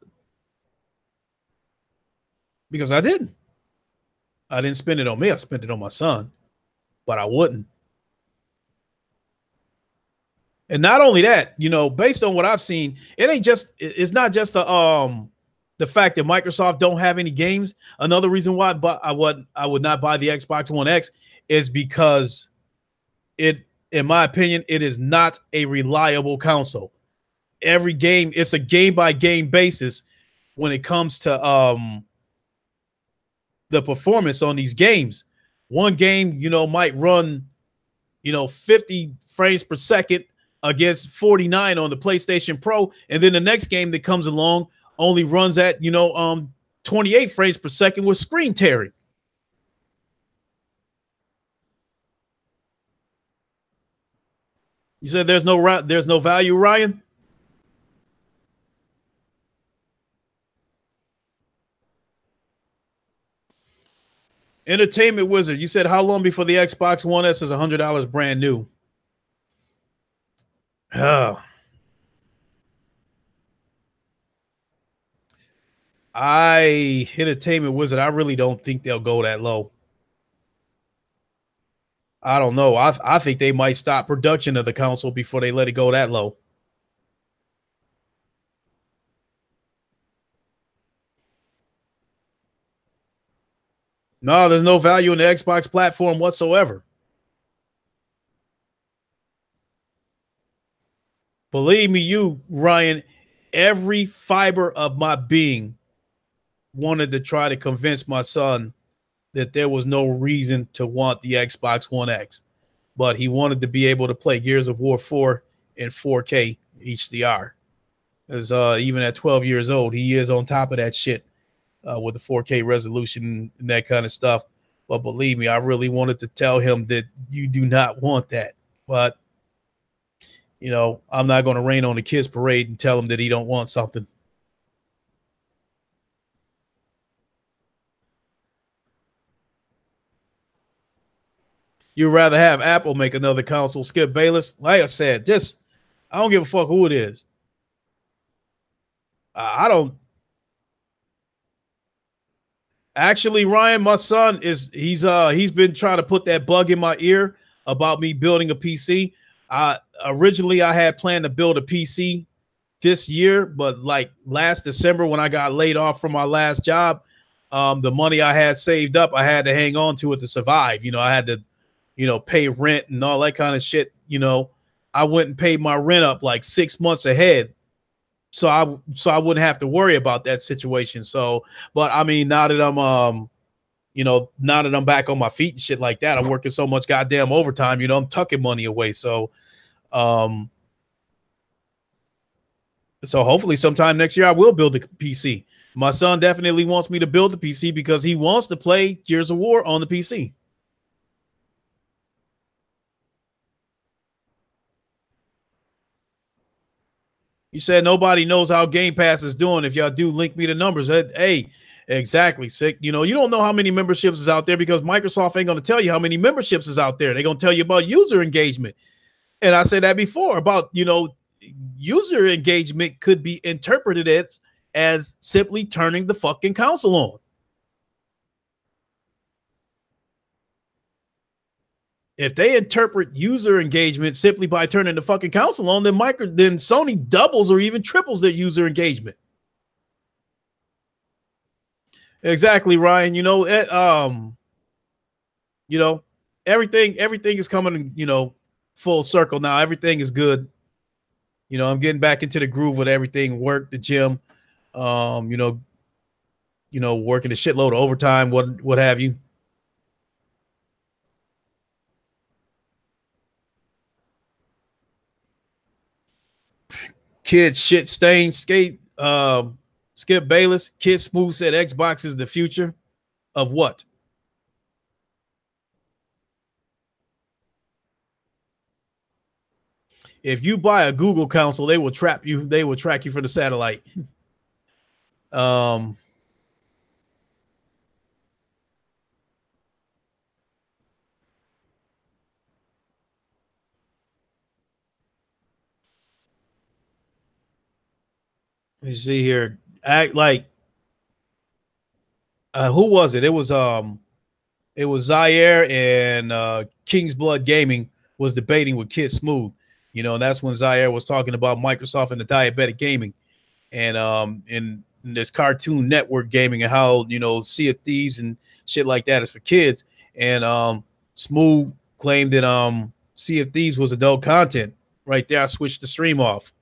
because I didn't. I didn't spend it on me. I spent it on my son, but I wouldn't. And not only that, based on what I've seen, it's not just the fact that Microsoft don't have any games. Another reason why I would not buy the Xbox One X is because in my opinion, it is not a reliable console. Every game, it's a game by game basis when it comes to the performance on these games. One game, might run, 50 frames per second against 49 on the PlayStation Pro, and then the next game that comes along only runs at 28 frames per second with screen tearing. You said there's no value, Ryan? Entertainment Wizard, you said how long before the Xbox One S is $100 brand new? Oh. Entertainment Wizard, I really don't think they'll go that low. I don't know. I think they might stop production of the console before they let it go that low. No, there's no value in the Xbox platform whatsoever. Believe me, Ryan, every fiber of my being wanted to try to convince my son that there was no reason to want the Xbox One X, but he wanted to be able to play Gears of War 4 in 4K HDR. As even at 12 years old, he is on top of that shit with the 4K resolution and that kind of stuff. But believe me, I really wanted to tell him that you do not want that. But I'm not going to rain on the kids parade and tell him that he don't want something. You'd rather have Apple make another console, Skip Bayless? Like I said, I don't give a fuck who it is. I don't. Actually, Ryan, my son he's been trying to put that bug in my ear about me building a PC. Originally I had planned to build a PC this year, but like last December when I got laid off from my last job, the money I had saved up, I had to hang on to it to survive. I had to, pay rent and all that kind of shit. I went and paid my rent up like 6 months ahead. So I wouldn't have to worry about that situation. So, but I mean, now that I'm back on my feet and shit like that, I'm working so much goddamn overtime, I'm tucking money away. Um, so hopefully sometime next year I will build a PC. My son definitely wants me to build the PC because he wants to play Gears of War on the PC. You said nobody knows how Game Pass is doing. If y'all do, link me the numbers. Hey, exactly. Sick. You don't know how many memberships is out there because Microsoft ain't going to tell you how many memberships is out there. They're going to tell you about user engagement. And I said that before about, user engagement could be interpreted as simply turning the fucking console on. If they interpret user engagement simply by turning the fucking console on, then Sony doubles or even triples their user engagement. Exactly, Ryan. Everything is coming, full circle now. Everything is good. I'm getting back into the groove with everything. Work, the gym, working a shitload of overtime, what have you. Kid shit stain skate. Skip Bayless. Kid Smooth said Xbox is the future of what? If you buy a Google console, they will trap you. They will track you for the satellite. um, let's see here. Act like who was it? It was Zaire and King's Blood Gaming was debating with Kid Smooth. And that's when Zaire was talking about Microsoft and the diabetic gaming, and in this Cartoon Network gaming and how Sea of Thieves and shit like that is for kids. And Smooth claimed that Sea of Thieves was adult content. Right there, I switched the stream off.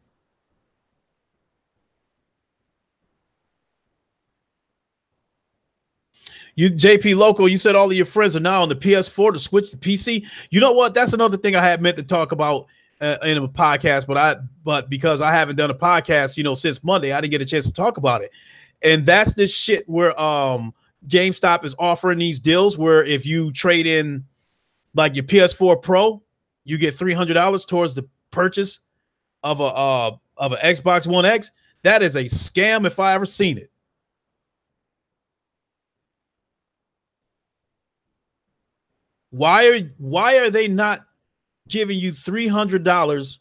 You JP Loco, you said all of your friends are now on the PS4 to switch to PC. You know what? That's another thing I had meant to talk about in a podcast, but because I haven't done a podcast, since Monday, I didn't get a chance to talk about it. And that's this shit where GameStop is offering these deals where if you trade in like your PS4 Pro, you get $300 towards the purchase of an Xbox One X. That is a scam if I ever seen it. Why are they not giving you $300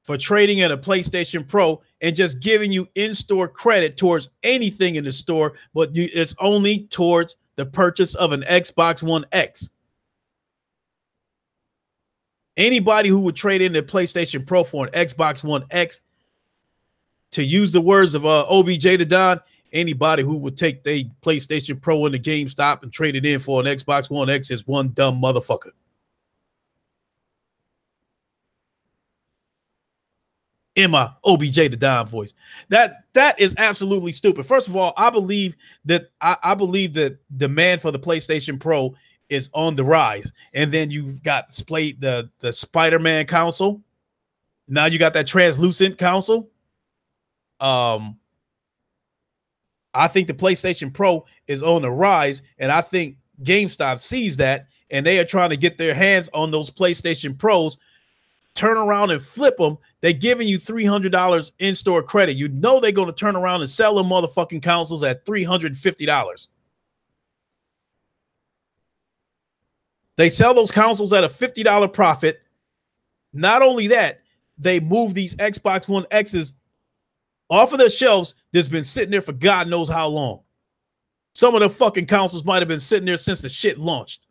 for trading in a PlayStation Pro and just giving you in-store credit towards anything in the store, but it's only towards the purchase of an Xbox One X? Anybody who would trade in their PlayStation Pro for an Xbox One X, to use the words of OBJ to Don, anybody who would take their PlayStation Pro in the GameStop and trade it in for an Xbox One X is one dumb motherfucker. In my OBJ the Don voice. That is absolutely stupid. First of all, I believe that demand for the PlayStation Pro is on the rise. And then you've got the Spider-Man console. Now you got that translucent console. I think the PlayStation Pro is on the rise, and I think GameStop sees that, and they are trying to get their hands on those PlayStation Pros, turn around and flip them. They're giving you $300 in-store credit. They're going to turn around and sell them motherfucking consoles at $350. They sell those consoles at a $50 profit. Not only that, they move these Xbox One X's off of the shelves that's been sitting there for God knows how long. Some of the fucking consoles might have been sitting there since the shit launched.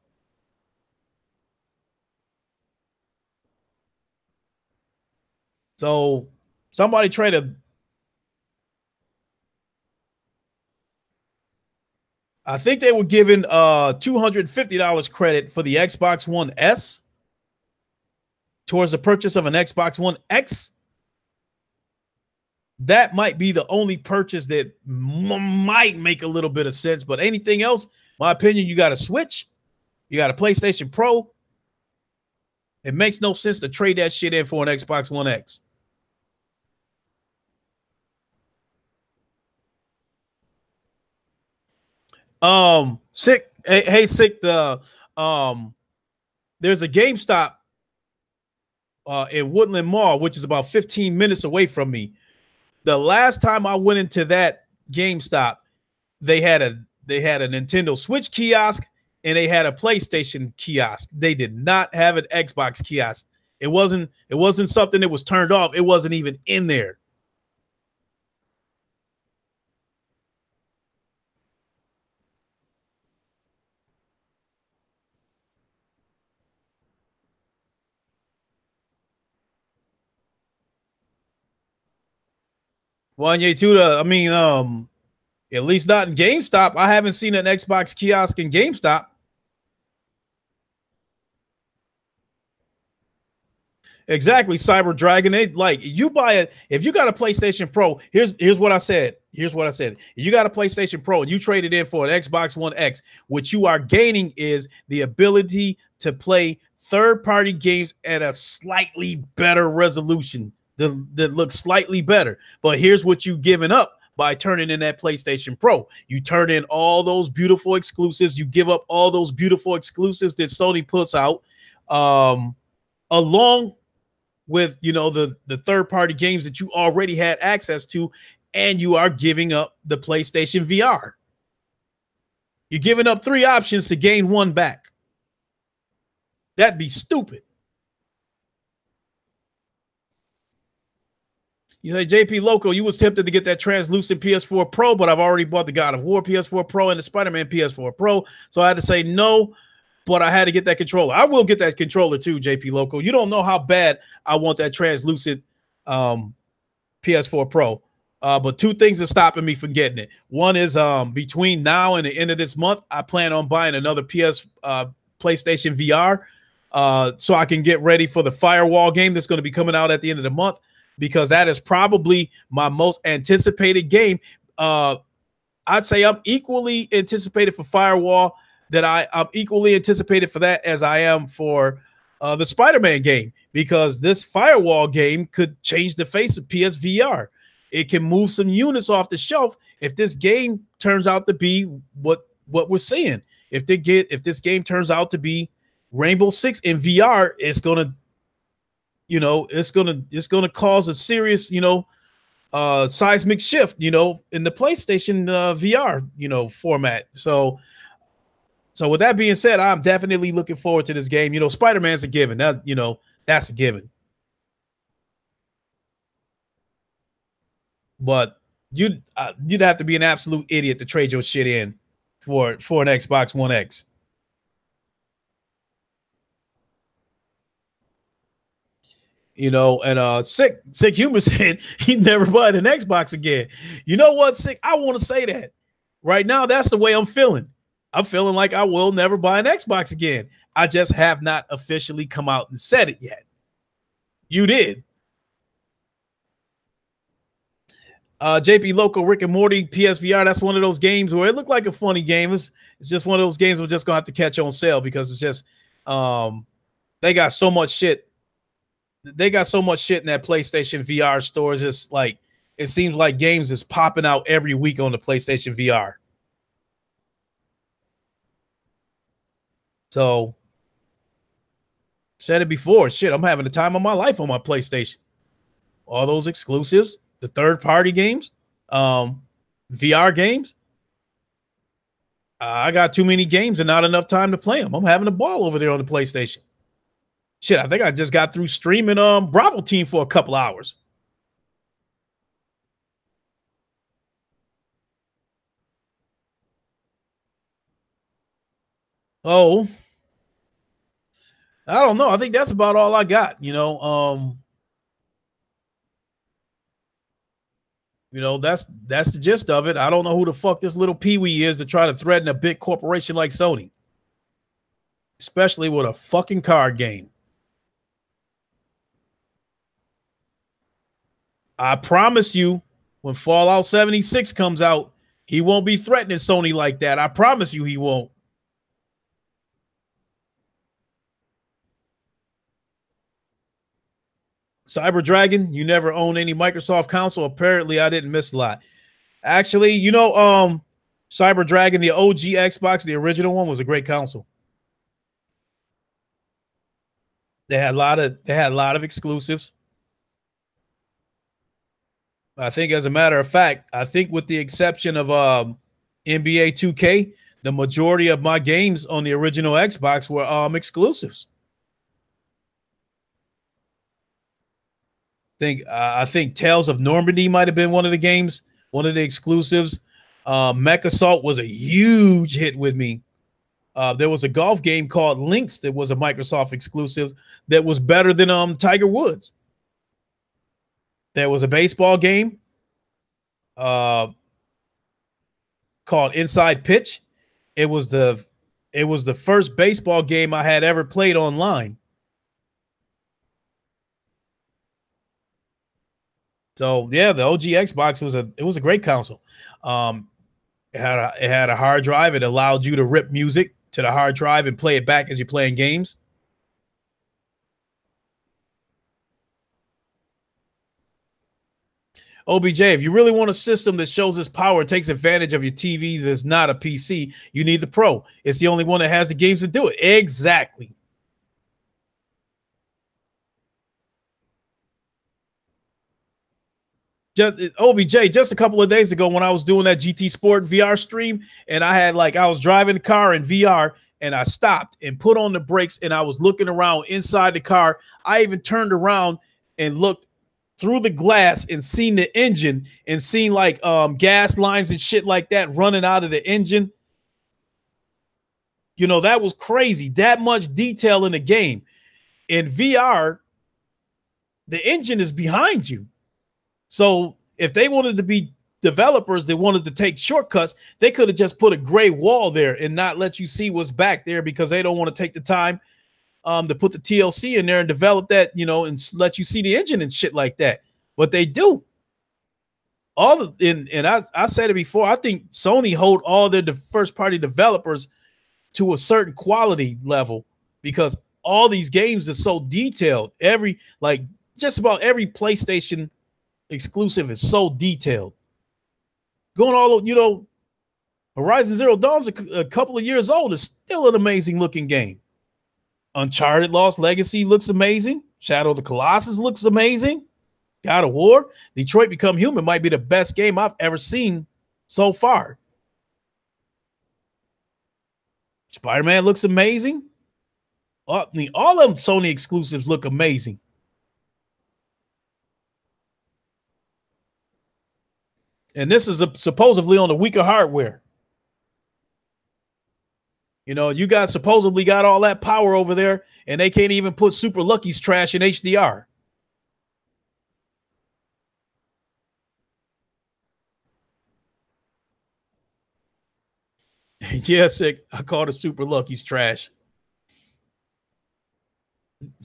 So somebody try to I think they were given $250 credit for the Xbox One S towards the purchase of an Xbox One X. That might be the only purchase that might make a little bit of sense, but anything else, my opinion, you got a Switch, you got a PlayStation Pro. It makes no sense to trade that shit in for an Xbox One X. Sick. Hey, sick. There's a GameStop in Woodland Mall, which is about 15 minutes away from me. The last time I went into that GameStop, they had a Nintendo Switch kiosk and they had a PlayStation kiosk. They did not have an Xbox kiosk. It wasn't something that was turned off. It wasn't even in there. One year two. I mean, at least not in GameStop. I haven't seen an Xbox kiosk in GameStop. Exactly, Cyber Dragon. They like you buy it if you got a PlayStation Pro. Here's what I said. Here's what I said. If you got a PlayStation Pro and you trade it in for an Xbox One X, what you are gaining is the ability to play third-party games at a slightly better resolution that looks slightly better. But here's what you giving up by turning in that PlayStation Pro. You turn in all those beautiful exclusives. You give up all those beautiful exclusives that Sony puts out, along with the third party games that you already had access to, and you are giving up the PlayStation VR. You're giving up 3 options to gain 1 back. That'd be stupid. You say, JP Loco, you was tempted to get that translucent PS4 Pro, but I've already bought the God of War PS4 Pro and the Spider-Man PS4 Pro, so I had to say no, but I had to get that controller. I will get that controller too, JP Loco. You don't know how bad I want that translucent PS4 Pro. But 2 things are stopping me from getting it. One is between now and the end of this month, I plan on buying another PlayStation VR so I can get ready for the Firewall game that's going to be coming out at the end of the month, because that is probably my most anticipated game. I'd say I'm equally anticipated for Firewall, that I'm equally anticipated for that as I am for the Spider-Man game, because this Firewall game could change the face of PSVR. It can move some units off the shelf if this game turns out to be what we're seeing. If this game turns out to be Rainbow Six in VR, it's gonna cause a serious seismic shift in the PlayStation VR format. So with that being said, I'm definitely looking forward to this game. Spider-Man's a given. That's a given. But you'd have to be an absolute idiot to trade your shit in for an Xbox One X. And sick humor said he'd never buy an Xbox again. You know what, sick? I want to say that right now. That's the way I'm feeling. I'm feeling like I will never buy an Xbox again. I just have not officially come out and said it yet. You did. JP Loco, Rick and Morty, PSVR. That's one of those games where it looked like a funny game. It's just one of those games we're just gonna have to catch on sale, because it's just they got so much shit. They got so much shit in that PlayStation VR store. It's just like it seems like games is popping out every week on the PlayStation VR. So, said it before. Shit, I'm having the time of my life on my PlayStation. All those exclusives, the third-party games, VR games. I got too many games and not enough time to play them. I'm having a ball over there on the PlayStation. Shit, I think I just got through streaming Bravo Team for a couple hours. Oh, I don't know. I think that's about all I got. That's the gist of it. I don't know who the fuck this little peewee is to try to threaten a big corporation like Sony, especially with a fucking card game. I promise you, when Fallout 76 comes out, he won't be threatening Sony like that. I promise you he won't. Cyber Dragon, you never owned any Microsoft console. Apparently, I didn't miss a lot. Actually, Cyber Dragon, the OG Xbox, the original one, was a great console. They had a lot of exclusives. I think, as a matter of fact, I think with the exception of NBA 2K, the majority of my games on the original Xbox were exclusives. I think Tales of Normandy might have been one of the games, one of the exclusives. Mech Assault was a huge hit with me. There was a golf game called Lynx that was a Microsoft exclusive that was better than Tiger Woods. There was a baseball game called Inside Pitch. It was the first baseball game I had ever played online. So yeah, the OG Xbox was a great console. It had a hard drive. It allowed you to rip music to the hard drive and play it back as you're playing games. OBJ, if you really want a system that shows its power, takes advantage of your TV that's not a PC, you need the Pro. It's the only one that has the games to do it. Exactly. OBJ, just a couple of days ago when I was doing that GT Sport VR stream, and I was driving the car in VR, and I stopped and put on the brakes, and I was looking around inside the car. I even turned around and looked through the glass and seen the engine and seen gas lines and shit like that running out of the engine. That was crazy. That much detail in the game. In VR, the engine is behind you. So if they wanted to be developers that wanted to take shortcuts, they could have just put a gray wall there and not let you see what's back there because they don't want to take the time to put the TLC in there and develop that, and let you see the engine and shit like that. But they do. I said it before, I think Sony hold all their first party developers to a certain quality level because all these games are so detailed. Just about every PlayStation exclusive is so detailed. Horizon Zero Dawn's a couple of years old. It's still an amazing looking game. Uncharted Lost Legacy looks amazing. Shadow of the Colossus looks amazing. God of War, Detroit Become Human might be the best game I've ever seen so far. Spider-Man looks amazing. All of them Sony exclusives look amazing. And this is supposedly on a weaker hardware. You supposedly got all that power over there, and they can't even put Super Lucky's trash in HDR. Yes, I called it Super Lucky's trash.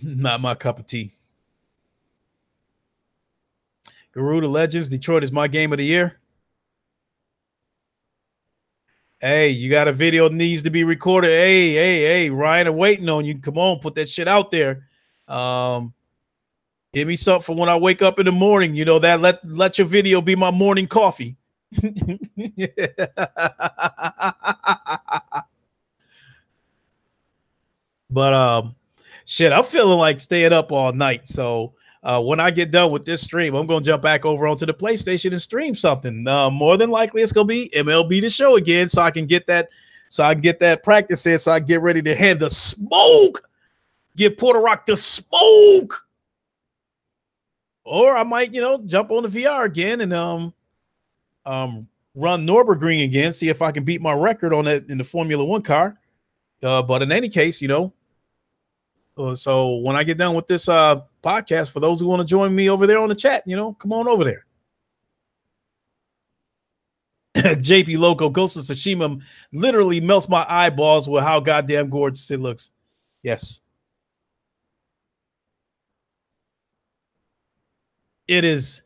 Not my cup of tea. Garuda Legends, Detroit is my game of the year. Hey, you got a video that needs to be recorded. Hey, Ryan, I'm waiting on you. Come on, put that shit out there. Give me something for when I wake up in the morning. That let your video be my morning coffee. But shit, I'm feeling like staying up all night. So when I get done with this stream, I'm gonna jump back over onto the PlayStation and stream something. More than likely, it's gonna be MLB The Show again, so I can get that practice in, so I get ready to hand the smoke, give Porter Rock the smoke. Or I might, jump on the VR again and run Nürburgring again, see if I can beat my record on that in the Formula One car. But in any case, so when I get done with this podcast, for those who want to join me over there on the chat, come on over there. JP Loco, Ghost of Tsushima literally melts my eyeballs with how goddamn gorgeous it looks. Yes. It is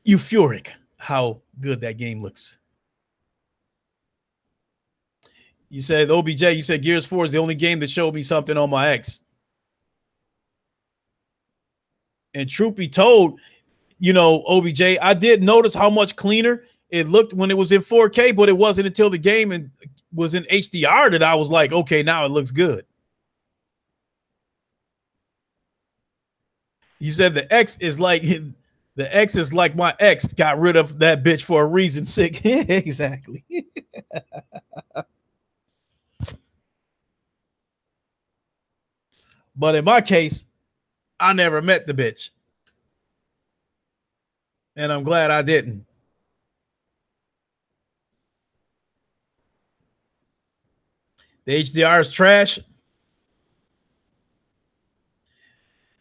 euphoric how good that game looks. You said OBJ, you said Gears 4 is the only game that showed me something on my X. And truth be told, OBJ, I did notice how much cleaner it looked when it was in 4K, but it wasn't until the game and was in HDR that I was like, okay, now it looks good. You said the X is like my ex got rid of that bitch for a reason. Sick. Exactly. But in my case, I never met the bitch. And I'm glad I didn't. The HDR is trash.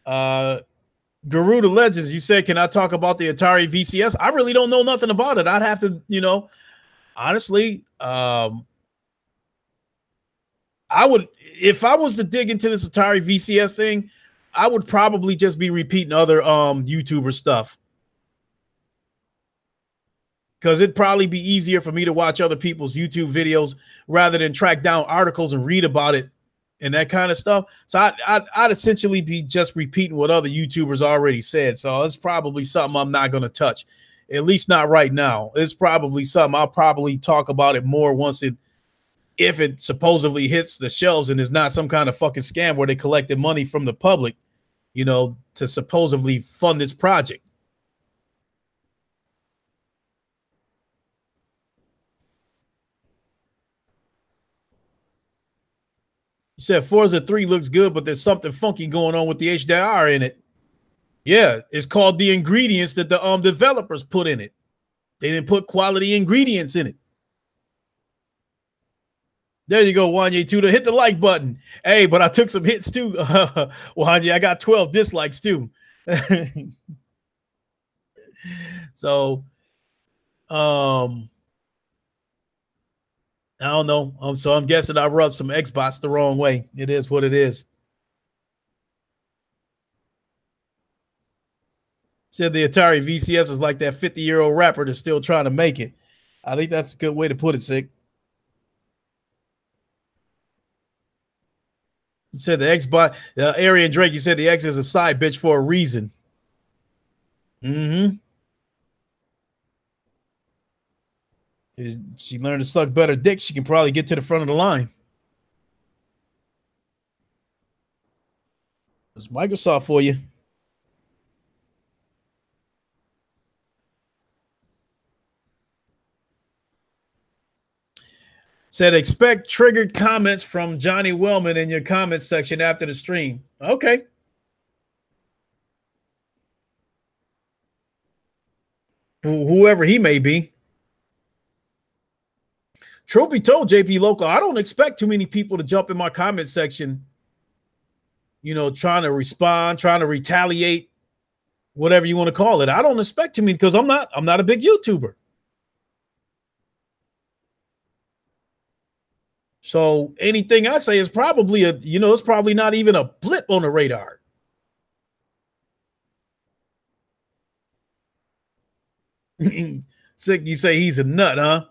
Garuda Legends, you said, can I talk about the Atari VCS? I really don't know nothing about it. I'd have to, honestly, I would, if I was to dig into this Atari VCS thing, I would probably just be repeating other YouTuber stuff. Because it'd probably be easier for me to watch other people's YouTube videos rather than track down articles and read about it and that kind of stuff. So I'd essentially be just repeating what other YouTubers already said. So it's probably something I'm not going to touch, at least not right now. It's probably something I'll probably talk about it more if it supposedly hits the shelves and is not some kind of fucking scam where they collected money from the public, to supposedly fund this project. You said Forza 3 looks good, but there's something funky going on with the HDR in it. Yeah, it's called the ingredients that the developers put in it. They didn't put quality ingredients in it. There you go, Wanye Tuda. Hit the like button. Hey, but I took some hits too. Wanye, I got 12 dislikes too. So, I don't know. So I'm guessing I rubbed some Xbox the wrong way. It is what it is. Said the Atari VCS is like that 50-year-old rapper that's still trying to make it. I think that's a good way to put it, Sick. You said the Xbox, Arian Drake, you said the X is a side bitch for a reason. Mm-hmm. If she learned to suck better dick, she can probably get to the front of the line. It's Microsoft for you. Said expect triggered comments from Johnny Wellman in your comments section after the stream. Okay. Whoever he may be. Trophy told JP Local, I don't expect too many people to jump in my comment section, trying to respond, trying to retaliate, whatever you want to call it. I don't expect too many because I'm not a big YouTuber. So anything I say is probably it's probably not even a blip on the radar. Sick, you say he's a nut, huh?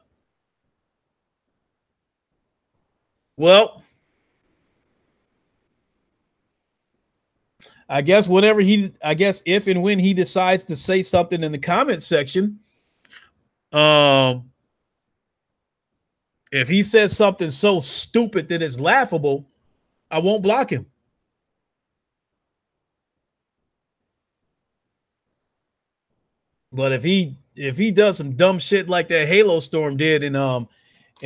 Well, I guess if and when he decides to say something in the comment section, if he says something so stupid that it's laughable, I won't block him. But if he does some dumb shit like that Halo Storm did in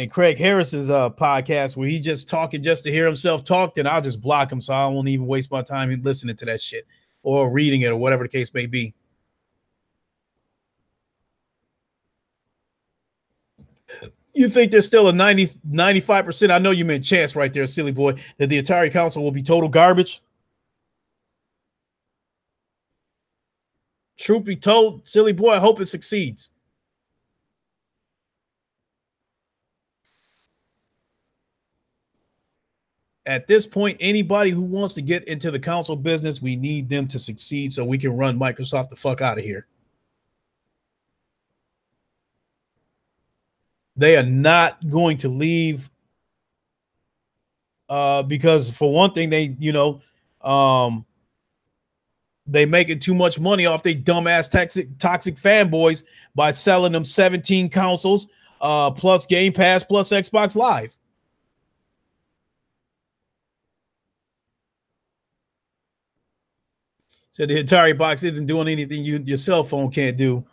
Craig Harris's podcast where he just talking just to hear himself talk, then I'll just block him so I won't even waste my time listening to that shit or reading it or whatever the case may be. You think there's still a 95%? I know you meant chance right there, silly boy, that the Atari console will be total garbage. Truth be told, silly boy, I hope it succeeds. At this point, anybody who wants to get into the console business, we need them to succeed so we can run Microsoft the fuck out of here. They are not going to leave because for one thing, they they making too much money off they dumbass toxic fanboys by selling them 17 consoles plus Game Pass plus Xbox Live. So the Atari box isn't doing anything your cell phone can't do.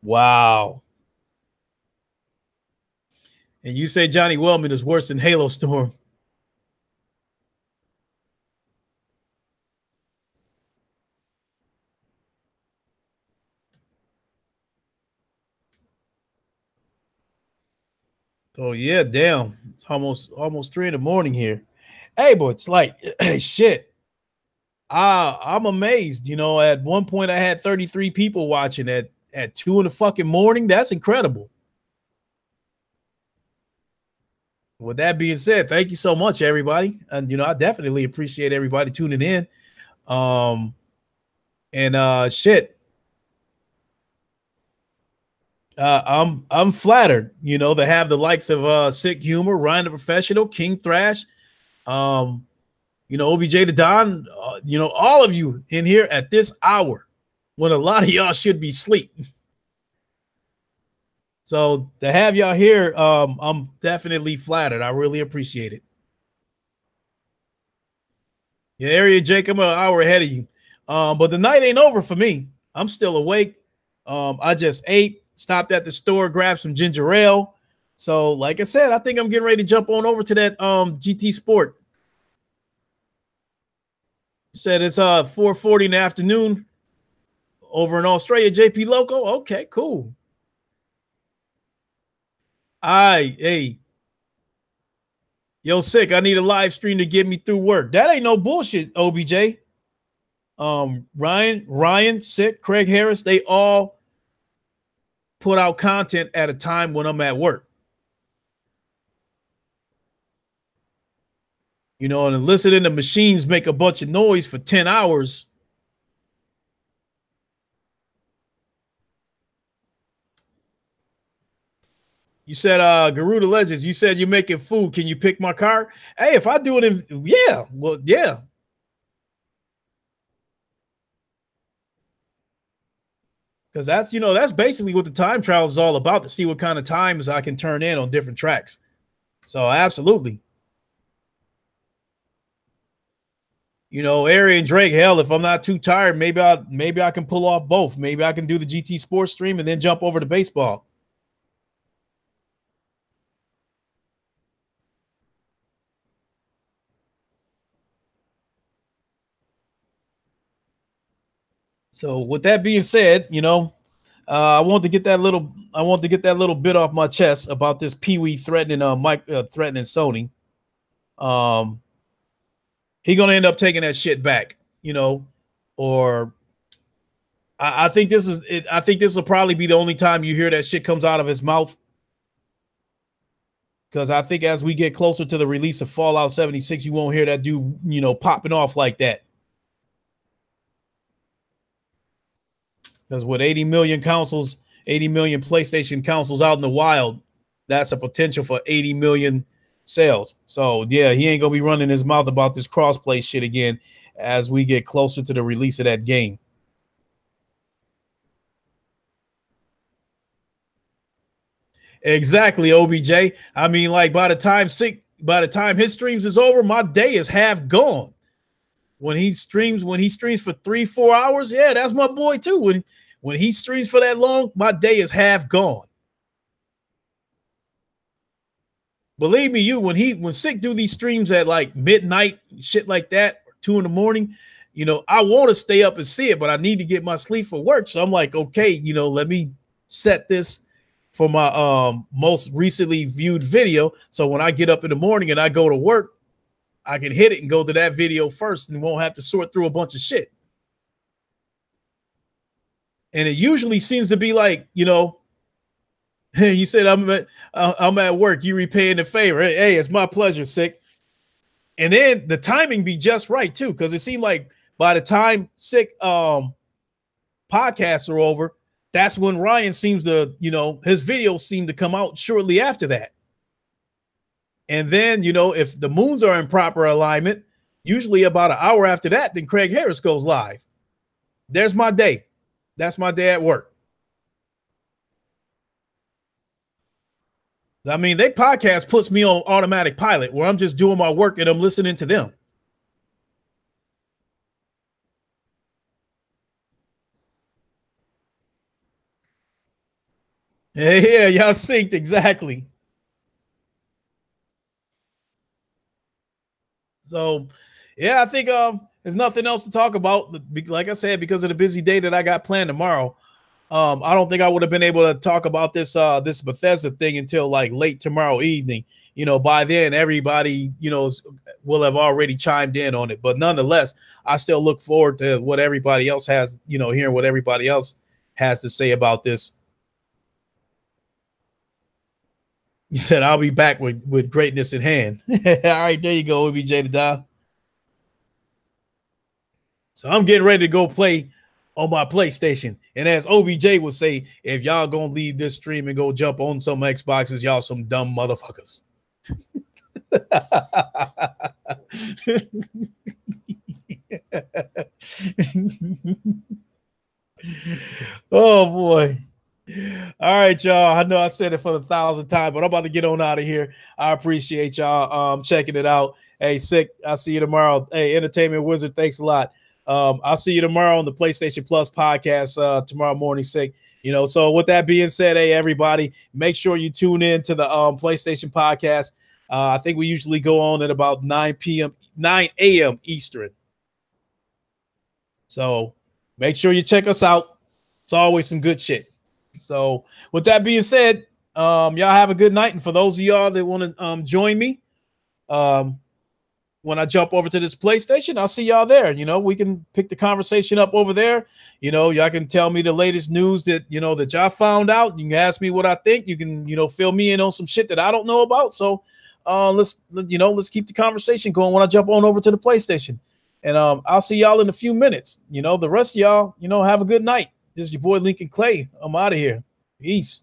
Wow. And you say Johnny Wellman is worse than Halo Storm. Oh yeah, damn. It's almost 3 a.m. here. Hey, but it's like shit. I'm amazed. At one point I had 33 people watching at 2 in the fucking morning. That's incredible. With that being said, thank you so much, everybody. And I definitely appreciate everybody tuning in. Shit. I'm flattered, to have the likes of Sick Humor, Ryan the Professional, King Thrash, OBJ the Don, all of you in here at this hour when a lot of y'all should be asleep. So to have y'all here, I'm definitely flattered. I really appreciate it. Yeah, Area Jake, I'm an hour ahead of you. But the night ain't over for me. I'm still awake. I just ate, stopped at the store, grabbed some ginger ale. So, like I said, I think I'm getting ready to jump on over to that GT Sport. Said it's 4:40 in the afternoon over in Australia. JP Loco. Okay, cool. Hey, yo, Sick. I need a live stream to get me through work. That ain't no bullshit, OBJ. Ryan, Sick, Craig Harris, they all put out content at a time when I'm at work. And listening to machines make a bunch of noise for 10 hours. You said, Garuda Legends, you said you're making food. Can you pick my car? Hey, if I do it yeah. Because that's basically what the time trial is all about, to see what kind of times I can turn in on different tracks. So absolutely. Ari and Drake, hell, if I'm not too tired, maybe I can pull off both. Maybe I can do the GT Sports stream and then jump over to baseball. So with that being said, I want to get that little bit off my chest about this Pee-wee threatening threatening Sony. He gonna end up taking that shit back, or I think this is it. I think this will probably be the only time you hear that shit comes out of his mouth. Because I think as we get closer to the release of Fallout 76, you won't hear that dude, popping off like that. Because with 80 million consoles, 80 million PlayStation consoles out in the wild, that's a potential for 80 million sales. So yeah, he ain't gonna be running his mouth about this crossplay shit again as we get closer to the release of that game. Exactly, OBJ. I mean, like by the time his streams is over, my day is half gone. When he streams for 3-4 hours, yeah, that's my boy too. When he streams for that long, my day is half gone. Believe me, when Sick do these streams at like midnight, shit like that, or 2 a.m, I want to stay up and see it, but I need to get my sleep for work. So I'm like, okay, let me set this for my most recently viewed video. So when I get up in the morning and I go to work, I can hit it and go to that video first and won't have to sort through a bunch of shit. And it usually seems to be like, you said I'm at work, you repaying the favor. Hey, it's my pleasure, Sick. And then the timing be just right too, because it seemed like by the time sick podcasts are over, that's when Ryan seems to, his videos seem to come out shortly after that. And then, if the moons are in proper alignment, usually about an hour after that, then Craig Harris goes live. There's my day. That's my day at work. I mean, they podcast puts me on automatic pilot where I'm just doing my work and I'm listening to them. Yeah, y'all synced exactly. So, yeah, I think there's nothing else to talk about. Like I said, because of the busy day that I got planned tomorrow, I don't think I would have been able to talk about this Bethesda thing until like late tomorrow evening. By then everybody will have already chimed in on it. But nonetheless, I still look forward to what everybody else has, hearing what everybody else has to say about this. You said I'll be back with greatness in hand. All right, there you go, OBJ to die. So I'm getting ready to go play on my PlayStation. And as OBJ would say, if y'all gonna leave this stream and go jump on some Xboxes, y'all some dumb motherfuckers. Oh boy. All right, y'all. I know I said it for the 1,000th time, but I'm about to get on out of here. I appreciate y'all checking it out. Hey, sick. I'll see you tomorrow. Hey, Entertainment Wizard, thanks a lot. I'll see you tomorrow on the PlayStation Plus podcast tomorrow morning, sick. So with that being said, hey, everybody, make sure you tune in to the PlayStation podcast. I think we usually go on at about 9 a.m. Eastern. So make sure you check us out. It's always some good shit. So with that being said, y'all have a good night. And for those of y'all that want to join me, when I jump over to this PlayStation, I'll see y'all there. We can pick the conversation up over there. Y'all can tell me the latest news that that y'all found out. You can ask me what I think. You can fill me in on some shit that I don't know about. So let's keep the conversation going when I jump on over to the PlayStation. And I'll see y'all in a few minutes. The rest of y'all, have a good night. This is your boy Lincoln Clay. I'm out of here. Peace.